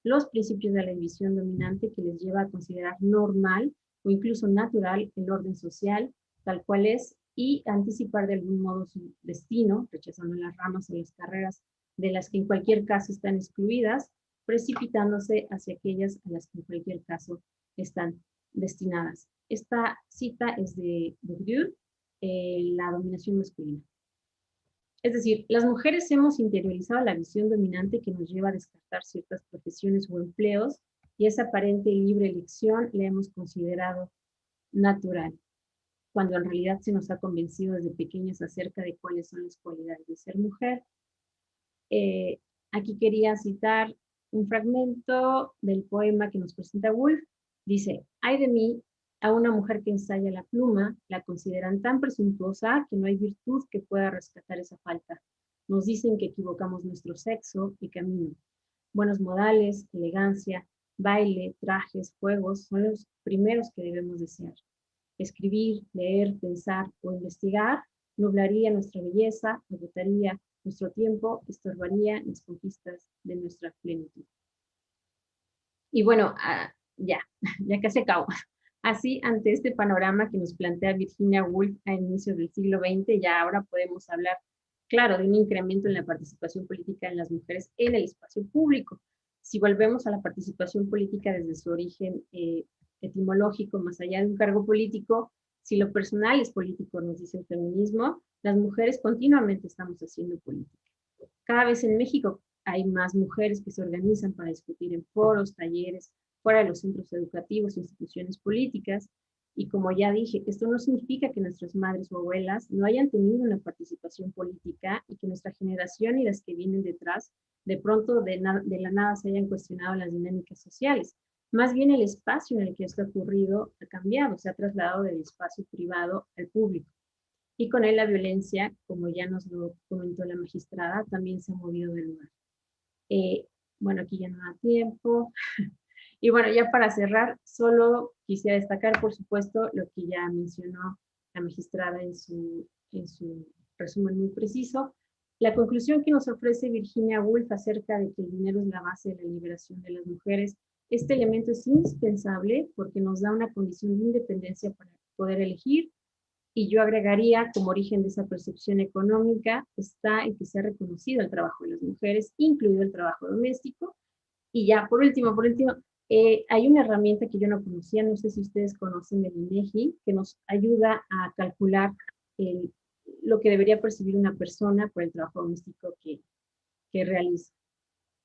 los principios de la división dominante que les lleva a considerar normal o incluso natural el orden social tal cual es, y anticipar de algún modo su destino, rechazando las ramas o las carreras de las que en cualquier caso están excluidas, precipitándose hacia aquellas a las que en cualquier caso están destinadas. Esta cita es de Bourdieu, La dominación masculina. Es decir, las mujeres hemos interiorizado la visión dominante que nos lleva a descartar ciertas profesiones o empleos, y esa aparente y libre elección la hemos considerado natural, cuando en realidad se nos ha convencido desde pequeñas acerca de cuáles son las cualidades de ser mujer. Aquí quería citar un fragmento del poema que nos presenta Woolf. Dice: ay de mí, a una mujer que ensaya la pluma, la consideran tan presuntuosa que no hay virtud que pueda rescatar esa falta. Nos dicen que equivocamos nuestro sexo y camino. Buenos modales, elegancia, baile, trajes, juegos son los primeros que debemos desear. Escribir, leer, pensar o investigar nublaría nuestra belleza, agotaría nuestro tiempo, estorbaría las conquistas de nuestra plenitud. Y bueno, ya casi acabo. Así, ante este panorama que nos plantea Virginia Woolf a inicios del siglo XX, ya ahora podemos hablar, claro, de un incremento en la participación política en las mujeres en el espacio público. Si volvemos a la participación política desde su origen etimológico, más allá de un cargo político, si lo personal es político, nos dice el feminismo, las mujeres continuamente estamos haciendo política. Cada vez en México hay más mujeres que se organizan para discutir en foros, talleres, fuera de los centros educativos, instituciones políticas, y como ya dije, esto no significa que nuestras madres o abuelas no hayan tenido una participación política y que nuestra generación y las que vienen detrás de pronto de la nada se hayan cuestionado las dinámicas sociales. Más bien el espacio en el que esto ha ocurrido ha cambiado, se ha trasladado del espacio privado al público. Y con él la violencia, como ya nos lo comentó la magistrada, también se ha movido del lugar. Bueno, aquí ya no da tiempo. Y bueno, ya para cerrar, solo quisiera destacar, por supuesto, lo que ya mencionó la magistrada en su resumen muy preciso. La conclusión que nos ofrece Virginia Woolf acerca de que el dinero es la base de la liberación de las mujeres, este elemento es indispensable porque nos da una condición de independencia para poder elegir, Y yo agregaría, como origen de esa percepción económica, está en que se ha reconocido el trabajo de las mujeres, incluido el trabajo doméstico. Y ya, por último, hay una herramienta que yo no conocía, no sé si ustedes conocen del INEGI, que nos ayuda a calcular lo que debería percibir una persona por el trabajo doméstico que realiza.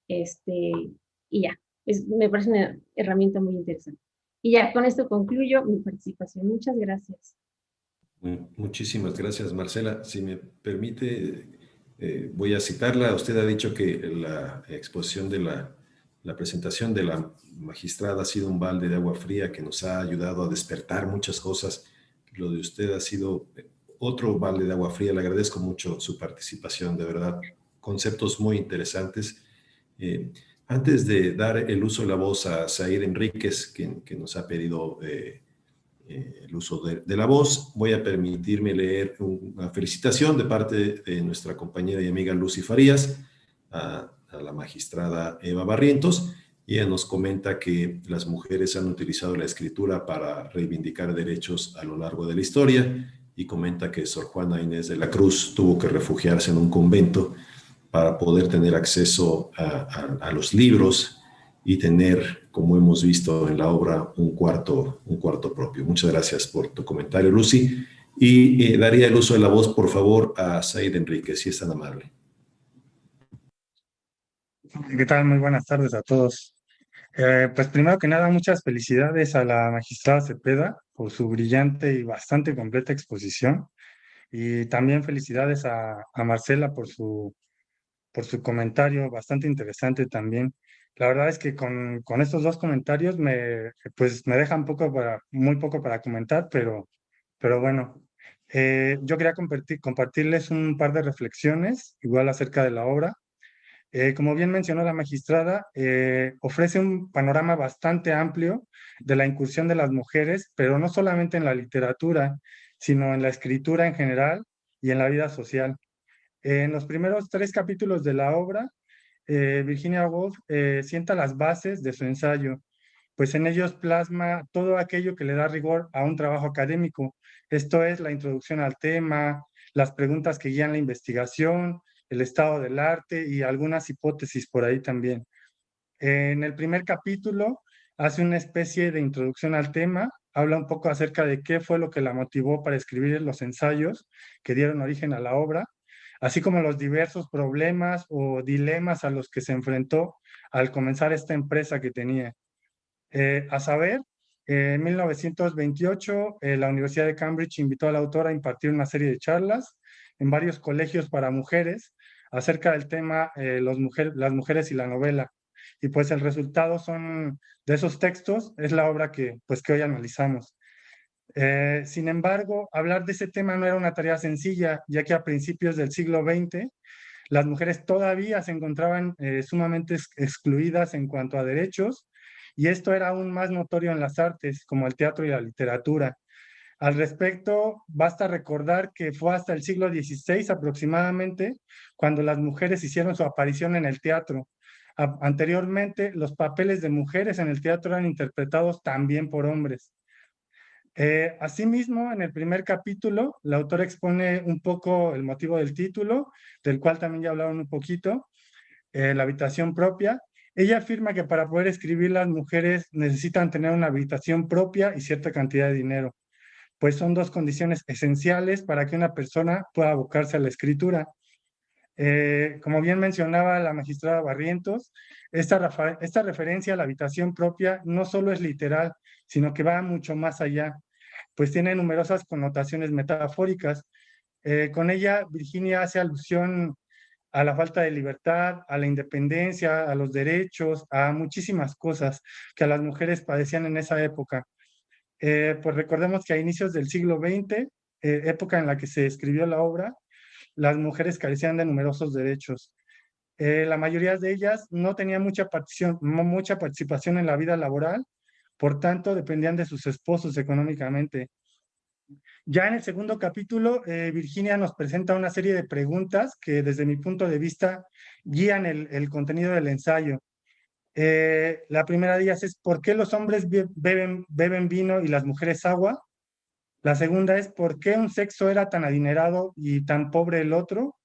Y ya, me parece una herramienta muy interesante. Y ya, con esto concluyo mi participación. Muchas gracias. Muchísimas gracias, Marcela. Si me permite, voy a citarla. Usted ha dicho que la exposición de la presentación de la magistrada ha sido un balde de agua fría que nos ha ayudado a despertar muchas cosas. Lo de usted ha sido otro balde de agua fría. Le agradezco mucho su participación, de verdad. Conceptos muy interesantes. Antes de dar el uso de la voz a Zair Enríquez, que nos ha pedido el uso de la voz, voy a permitirme leer una felicitación de parte de nuestra compañera y amiga Lucy Farías a la magistrada Eva Barrientos. Y ella nos comenta que las mujeres han utilizado la escritura para reivindicar derechos a lo largo de la historia, y comenta que Sor Juana Inés de la Cruz tuvo que refugiarse en un convento para poder tener acceso a los libros y tener, como hemos visto en la obra, un cuarto propio. Muchas gracias por tu comentario, Lucy. Y daría el uso de la voz, por favor, a Zaid Enríquez, si es tan amable. ¿Qué tal? Muy buenas tardes a todos. Pues primero que nada, muchas felicidades a la magistrada Cepeda por su brillante y bastante completa exposición. Y también felicidades a Marcela por su comentario, bastante interesante también. La verdad es que con estos dos comentarios pues me dejan muy poco para comentar, pero bueno, yo quería compartirles un par de reflexiones, igual acerca de la obra. Como bien mencionó la magistrada, ofrece un panorama bastante amplio de la incursión de las mujeres, pero no solamente en la literatura, sino en la escritura en general y en la vida social. En los primeros 3 capítulos de la obra, Virginia Woolf sienta las bases de su ensayo, pues en ellos plasma todo aquello que le da rigor a un trabajo académico. Esto es la introducción al tema, las preguntas que guían la investigación, el estado del arte y algunas hipótesis por ahí también. En el primer capítulo hace una especie de introducción al tema, habla un poco acerca de qué fue lo que la motivó para escribir los ensayos que dieron origen a la obra, así como los diversos problemas o dilemas a los que se enfrentó al comenzar esta empresa que tenía. A saber, en 1928, la Universidad de Cambridge invitó a la autora a impartir una serie de charlas en varios colegios para mujeres acerca del tema las mujeres y la novela. Y pues el resultado de esos textos es la obra pues, que hoy analizamos. Sin embargo, hablar de ese tema no era una tarea sencilla, ya que a principios del siglo XX las mujeres todavía se encontraban sumamente excluidas en cuanto a derechos, y esto era aún más notorio en las artes, como el teatro y la literatura. Al respecto, basta recordar que fue hasta el siglo XVI aproximadamente cuando las mujeres hicieron su aparición en el teatro. Anteriormente, los papeles de mujeres en el teatro eran interpretados también por hombres. Asimismo, en el primer capítulo, la autora expone un poco el motivo del título, del cual también ya hablaron un poquito, la habitación propia. Ella afirma que para poder escribir las mujeres necesitan tener una habitación propia y cierta cantidad de dinero, pues son dos condiciones esenciales para que una persona pueda abocarse a la escritura. Como bien mencionaba la magistrada Barrientos, esta referencia a la habitación propia no solo es literal, sino que va mucho más allá, pues tiene numerosas connotaciones metafóricas. Con ella, Virginia hace alusión a la falta de libertad, a la independencia, a los derechos, a muchísimas cosas que a las mujeres padecían en esa época. Pues recordemos que a inicios del siglo XX, época en la que se escribió la obra, las mujeres carecían de numerosos derechos. La mayoría de ellas no tenían mucha participación en la vida laboral, por tanto dependían de sus esposos económicamente. Ya en el segundo capítulo, Virginia nos presenta una serie de preguntas que desde mi punto de vista guían el contenido del ensayo. La primera de ellas es: ¿por qué los hombres beben vino y las mujeres agua? La segunda es ¿por qué un sexo era tan adinerado y tan pobre el otro?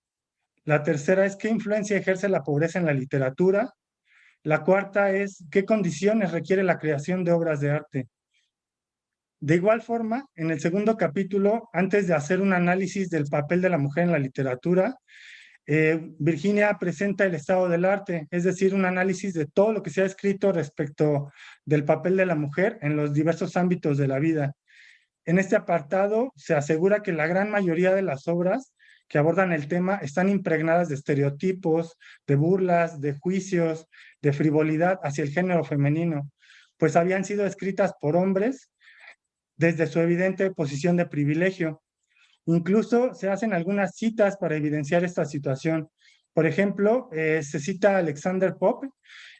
La tercera es ¿qué influencia ejerce la pobreza en la literatura? La cuarta es ¿qué condiciones requiere la creación de obras de arte? De igual forma, en el segundo capítulo, antes de hacer un análisis del papel de la mujer en la literatura, Virginia presenta el estado del arte, es decir, un análisis de todo lo que se ha escrito respecto del papel de la mujer en los diversos ámbitos de la vida. En este apartado se asegura que la gran mayoría de las obras que abordan el tema están impregnadas de estereotipos, de burlas, de juicios, de frivolidad hacia el género femenino, pues habían sido escritas por hombres desde su evidente posición de privilegio. Incluso se hacen algunas citas para evidenciar esta situación. Por ejemplo, se cita a Alexander Pope,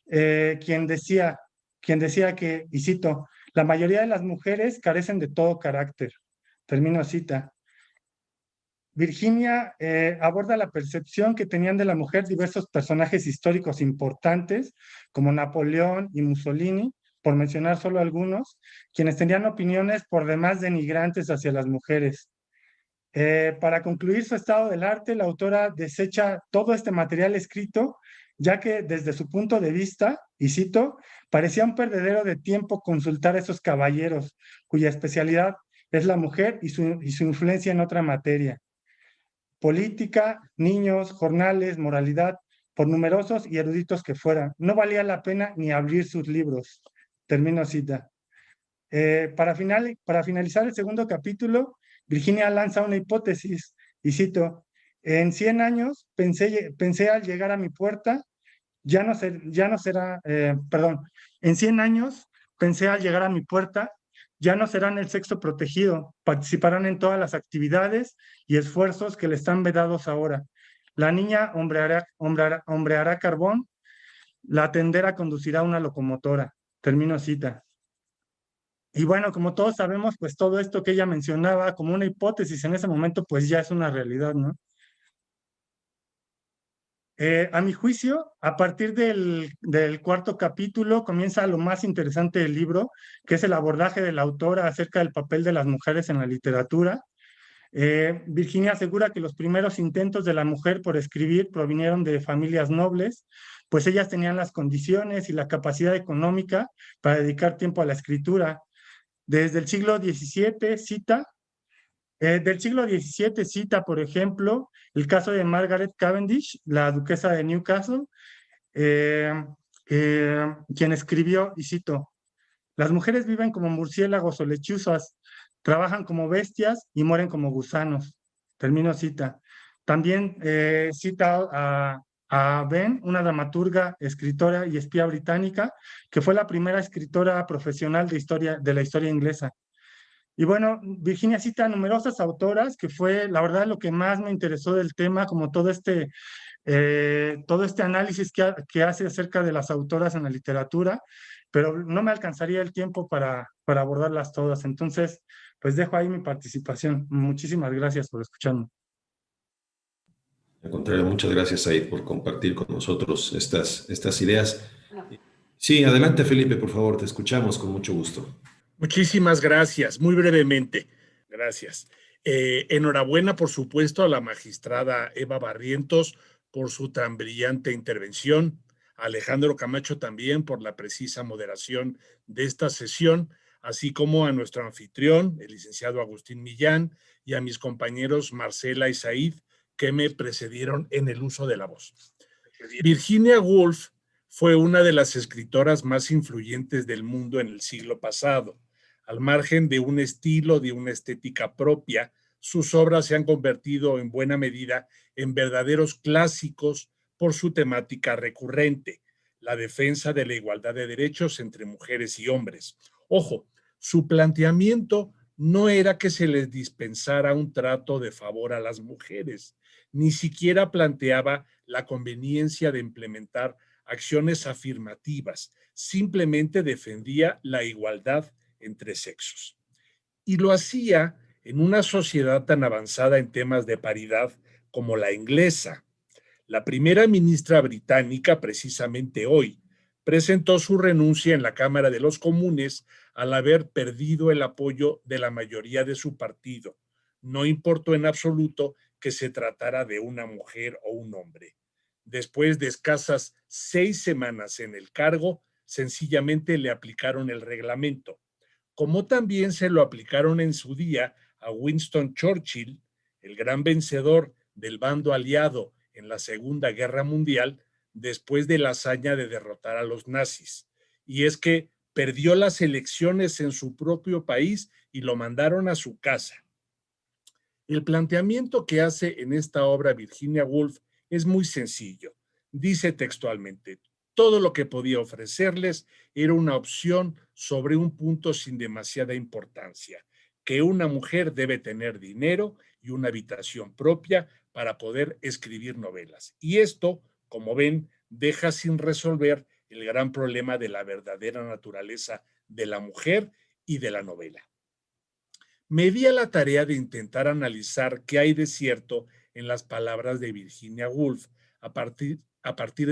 quien decía que, y cito, la mayoría de las mujeres carecen de todo carácter. Termino cita. Virginia aborda la percepción que tenían de la mujer diversos personajes históricos importantes, como Napoleón y Mussolini, por mencionar solo algunos, quienes tenían opiniones por demás denigrantes hacia las mujeres. Para concluir su estado del arte, la autora desecha todo este material escrito, ya que desde su punto de vista, y cito, parecía un perdedero de tiempo consultar a esos caballeros, cuya especialidad es la mujer y su influencia en otra materia. Política, niños, jornales, moralidad, por numerosos y eruditos que fueran. No valía la pena ni abrir sus libros. Termino cita. Para finalizar el segundo capítulo, Virginia lanza una hipótesis, y cito, en 100 años pensé al llegar a mi puerta, en 100 años pensé al llegar a mi puerta, ya no serán el sexo protegido, participarán en todas las actividades y esfuerzos que le están vedados ahora. La niña hombreará carbón, la tendera conducirá una locomotora. Termino cita. Y bueno, como todos sabemos, pues todo esto que ella mencionaba como una hipótesis en ese momento, pues ya es una realidad, ¿no? A mi juicio, a partir del cuarto capítulo comienza lo más interesante del libro, que es el abordaje de la autora acerca del papel de las mujeres en la literatura. Virginia asegura que los primeros intentos de la mujer por escribir provinieron de familias nobles, pues ellas tenían las condiciones y la capacidad económica para dedicar tiempo a la escritura. Desde el siglo XVII del siglo XVII cita, por ejemplo, el caso de Margaret Cavendish, la duquesa de Newcastle, eh, quien escribió, y cito, las mujeres viven como murciélagos o lechuzas, trabajan como bestias y mueren como gusanos. Termino cita. También cita a Ben, una dramaturga, escritora y espía británica, que fue la primera escritora profesional de la historia inglesa. Y bueno, Virginia cita a numerosas autoras, que fue, la verdad, lo que más me interesó del tema, como todo este análisis que hace acerca de las autoras en la literatura, pero no me alcanzaría el tiempo para abordarlas todas. Entonces, pues dejo ahí mi participación. Muchísimas gracias por escucharme. Al contrario, muchas gracias, Said, por compartir con nosotros estas ideas. Sí, adelante, Felipe, por favor, te escuchamos con mucho gusto. Muchísimas gracias. Muy brevemente, gracias. Enhorabuena, por supuesto, a la magistrada Eva Barrientos por su tan brillante intervención, a Alejandro Camacho también por la precisa moderación de esta sesión, así como a nuestro anfitrión, el licenciado Agustín Millán, y a mis compañeros Marcela y Said, que me precedieron en el uso de la voz. Virginia Woolf fue una de las escritoras más influyentes del mundo en el siglo pasado. Al margen de un estilo, de una estética propia, sus obras se han convertido en buena medida en verdaderos clásicos por su temática recurrente, la defensa de la igualdad de derechos entre mujeres y hombres. Ojo, su planteamiento no era que se les dispensara un trato de favor a las mujeres, ni siquiera planteaba la conveniencia de implementar acciones afirmativas, simplemente defendía la igualdad entre sexos. Y lo hacía en una sociedad tan avanzada en temas de paridad como la inglesa. La primera ministra británica, precisamente hoy, presentó su renuncia en la Cámara de los Comunes al haber perdido el apoyo de la mayoría de su partido. No importó en absoluto que se tratara de una mujer o un hombre. Después de escasas 6 semanas en el cargo, sencillamente le aplicaron el reglamento, como también se lo aplicaron en su día a Winston Churchill, el gran vencedor del bando aliado en la Segunda Guerra Mundial, después de la hazaña de derrotar a los nazis. Y es que perdió las elecciones en su propio país y lo mandaron a su casa. El planteamiento que hace en esta obra Virginia Woolf es muy sencillo. Dice textualmente: todo lo que podía ofrecerles era una opción sobre un punto sin demasiada importancia, que una mujer debe tener dinero y una habitación propia para poder escribir novelas. Y esto, como ven, deja sin resolver el gran problema de la verdadera naturaleza de la mujer y de la novela. Me di a la tarea de intentar analizar qué hay de cierto en las palabras de Virginia Woolf a partir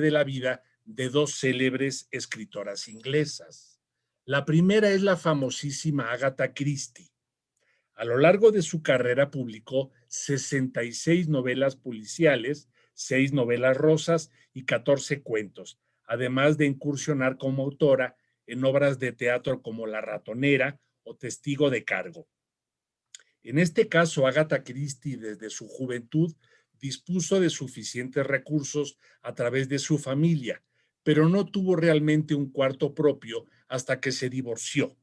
de la vida de 2 célebres escritoras inglesas. La primera es la famosísima Agatha Christie. A lo largo de su carrera publicó 66 novelas policiales, 6 novelas rosas y 14 cuentos, además de incursionar como autora en obras de teatro como La Ratonera o Testigo de Cargo. En este caso, Agatha Christie, desde su juventud, dispuso de suficientes recursos a través de su familia, pero no tuvo realmente un cuarto propio hasta que se divorció.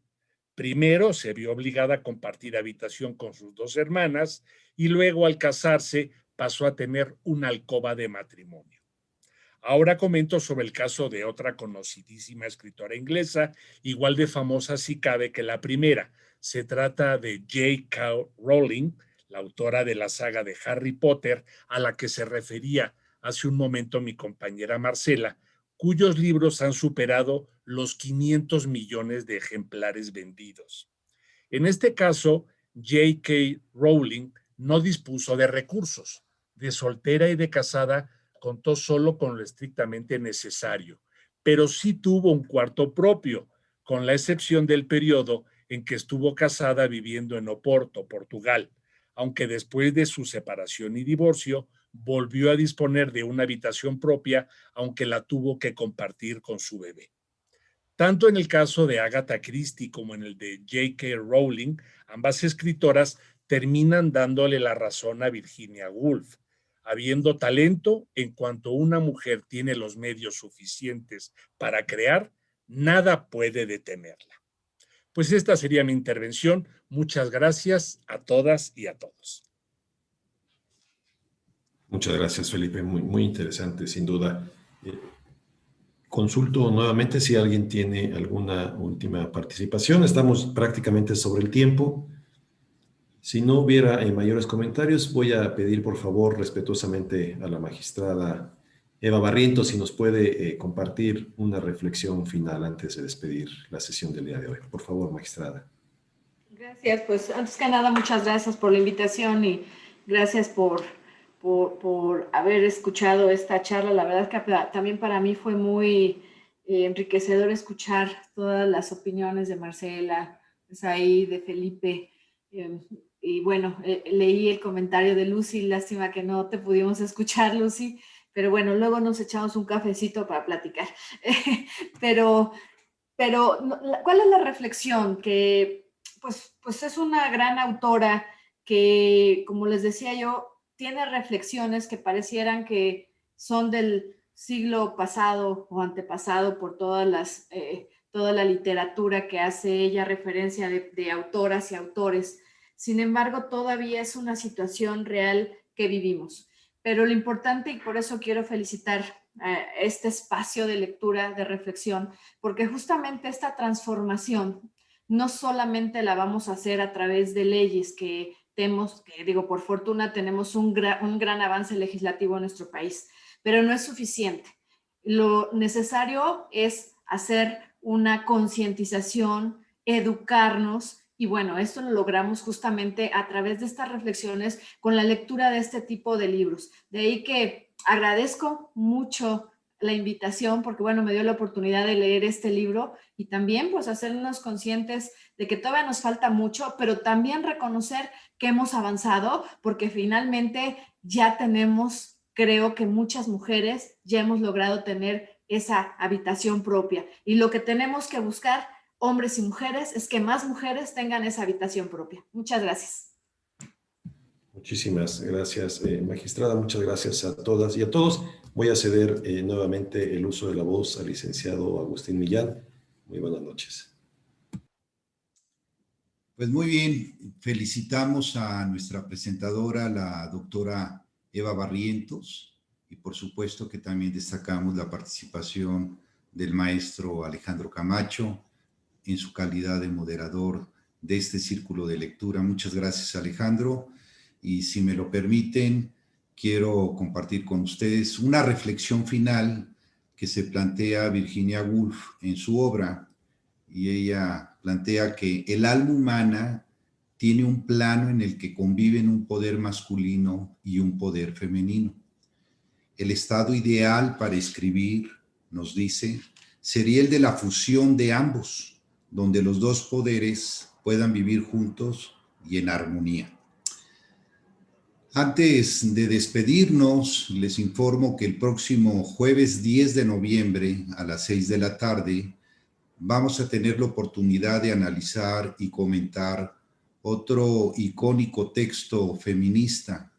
Primero se vio obligada a compartir habitación con sus 2 hermanas y luego, al casarse, pasó a tener una alcoba de matrimonio. Ahora comento sobre el caso de otra conocidísima escritora inglesa, igual de famosa si cabe que la primera. Se trata de J.K. Rowling, la autora de la saga de Harry Potter, a la que se refería hace un momento mi compañera Marcela, cuyos libros han superado los 500 millones de ejemplares vendidos. En este caso, J.K. Rowling no dispuso de recursos. De soltera y de casada, contó solo con lo estrictamente necesario, pero sí tuvo un cuarto propio, con la excepción del periodo en que estuvo casada viviendo en Oporto, Portugal, aunque después de su separación y divorcio volvió a disponer de una habitación propia, aunque la tuvo que compartir con su bebé. Tanto en el caso de Agatha Christie como en el de J.K. Rowling, ambas escritoras terminan dándole la razón a Virginia Woolf. Habiendo talento, en cuanto una mujer tiene los medios suficientes para crear, nada puede detenerla. Pues esta sería mi intervención. Muchas gracias a todas y a todos. Muchas gracias, Felipe. Muy interesante, sin duda. Consulto nuevamente si alguien tiene alguna última participación. Estamos prácticamente sobre el tiempo. Si no hubiera mayores comentarios, voy a pedir, por favor, respetuosamente a la magistrada Eva Barrientos si nos puede compartir una reflexión final antes de despedir la sesión del día de hoy. Por favor, magistrada. Gracias. Pues antes que nada, muchas gracias por la invitación y gracias por haber escuchado esta charla. La verdad que también para mí fue muy enriquecedor escuchar todas las opiniones de Marcela, Saí, de Felipe. Y bueno, leí el comentario de Lucy. Lástima que no te pudimos escuchar, Lucy, pero bueno, luego nos echamos un cafecito para platicar. Pero ¿cuál es la reflexión? Que pues es una gran autora que, como les decía yo, tiene reflexiones que parecieran que son del siglo pasado o antepasado por toda la literatura que hace ella referencia de autoras y autores. Sin embargo, todavía es una situación real que vivimos. Pero lo importante, y por eso quiero felicitar este espacio de lectura, de reflexión, porque justamente esta transformación no solamente la vamos a hacer a través de leyes que por fortuna tenemos un gran avance legislativo en nuestro país, pero no es suficiente. Lo necesario es hacer una concientización, educarnos, y bueno, esto lo logramos justamente a través de estas reflexiones con la lectura de este tipo de libros. De ahí que agradezco mucho la invitación, porque bueno, me dio la oportunidad de leer este libro y también pues hacernos conscientes de que todavía nos falta mucho, pero también reconocer que hemos avanzado, porque finalmente ya tenemos, creo que muchas mujeres ya hemos logrado tener esa habitación propia. Y lo que tenemos que buscar, hombres y mujeres, es que más mujeres tengan esa habitación propia. Muchas gracias. Muchísimas gracias, magistrada. Muchas gracias a todas y a todos. Voy a ceder nuevamente el uso de la voz al licenciado Agustín Millán. Muy buenas noches. Pues muy bien, felicitamos a nuestra presentadora, la doctora Eva Barrientos, y por supuesto que también destacamos la participación del maestro Alejandro Camacho en su calidad de moderador de este círculo de lectura. Muchas gracias, Alejandro. Y si me lo permiten, quiero compartir con ustedes una reflexión final que se plantea Virginia Woolf en su obra, y ella plantea que el alma humana tiene un plano en el que conviven un poder masculino y un poder femenino. El estado ideal para escribir, nos dice, sería el de la fusión de ambos, donde los dos poderes puedan vivir juntos y en armonía. Antes de despedirnos, les informo que el próximo jueves 10 de noviembre a las 6 de la tarde vamos a tener la oportunidad de analizar y comentar otro icónico texto feminista,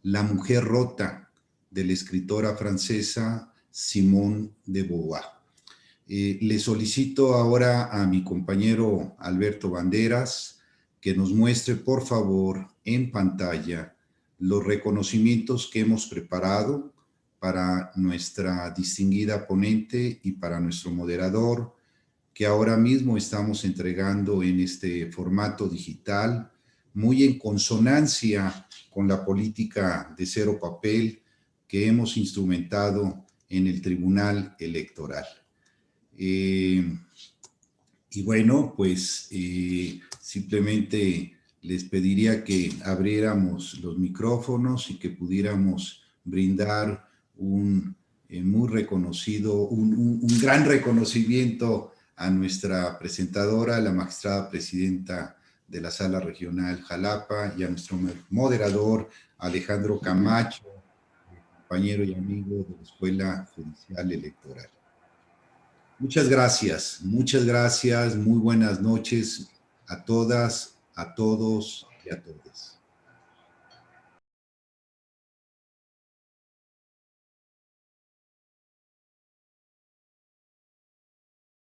La mujer rota, de la escritora francesa Simone de Beauvoir. Le solicito ahora a mi compañero Alberto Banderas que nos muestre, por favor, en pantalla los reconocimientos que hemos preparado para nuestra distinguida ponente y para nuestro moderador, que ahora mismo estamos entregando en este formato digital, muy en consonancia con la política de cero papel que hemos instrumentado en el Tribunal Electoral. Y bueno, pues simplemente les pediría que abriéramos los micrófonos y que pudiéramos brindar un muy reconocido, un gran reconocimiento a nuestra presentadora, la magistrada presidenta de la Sala Regional Jalapa, y a nuestro moderador Alejandro Camacho, compañero y amigo de la Escuela Judicial Electoral. Muchas gracias, muy buenas noches a todas, a todos y a todos.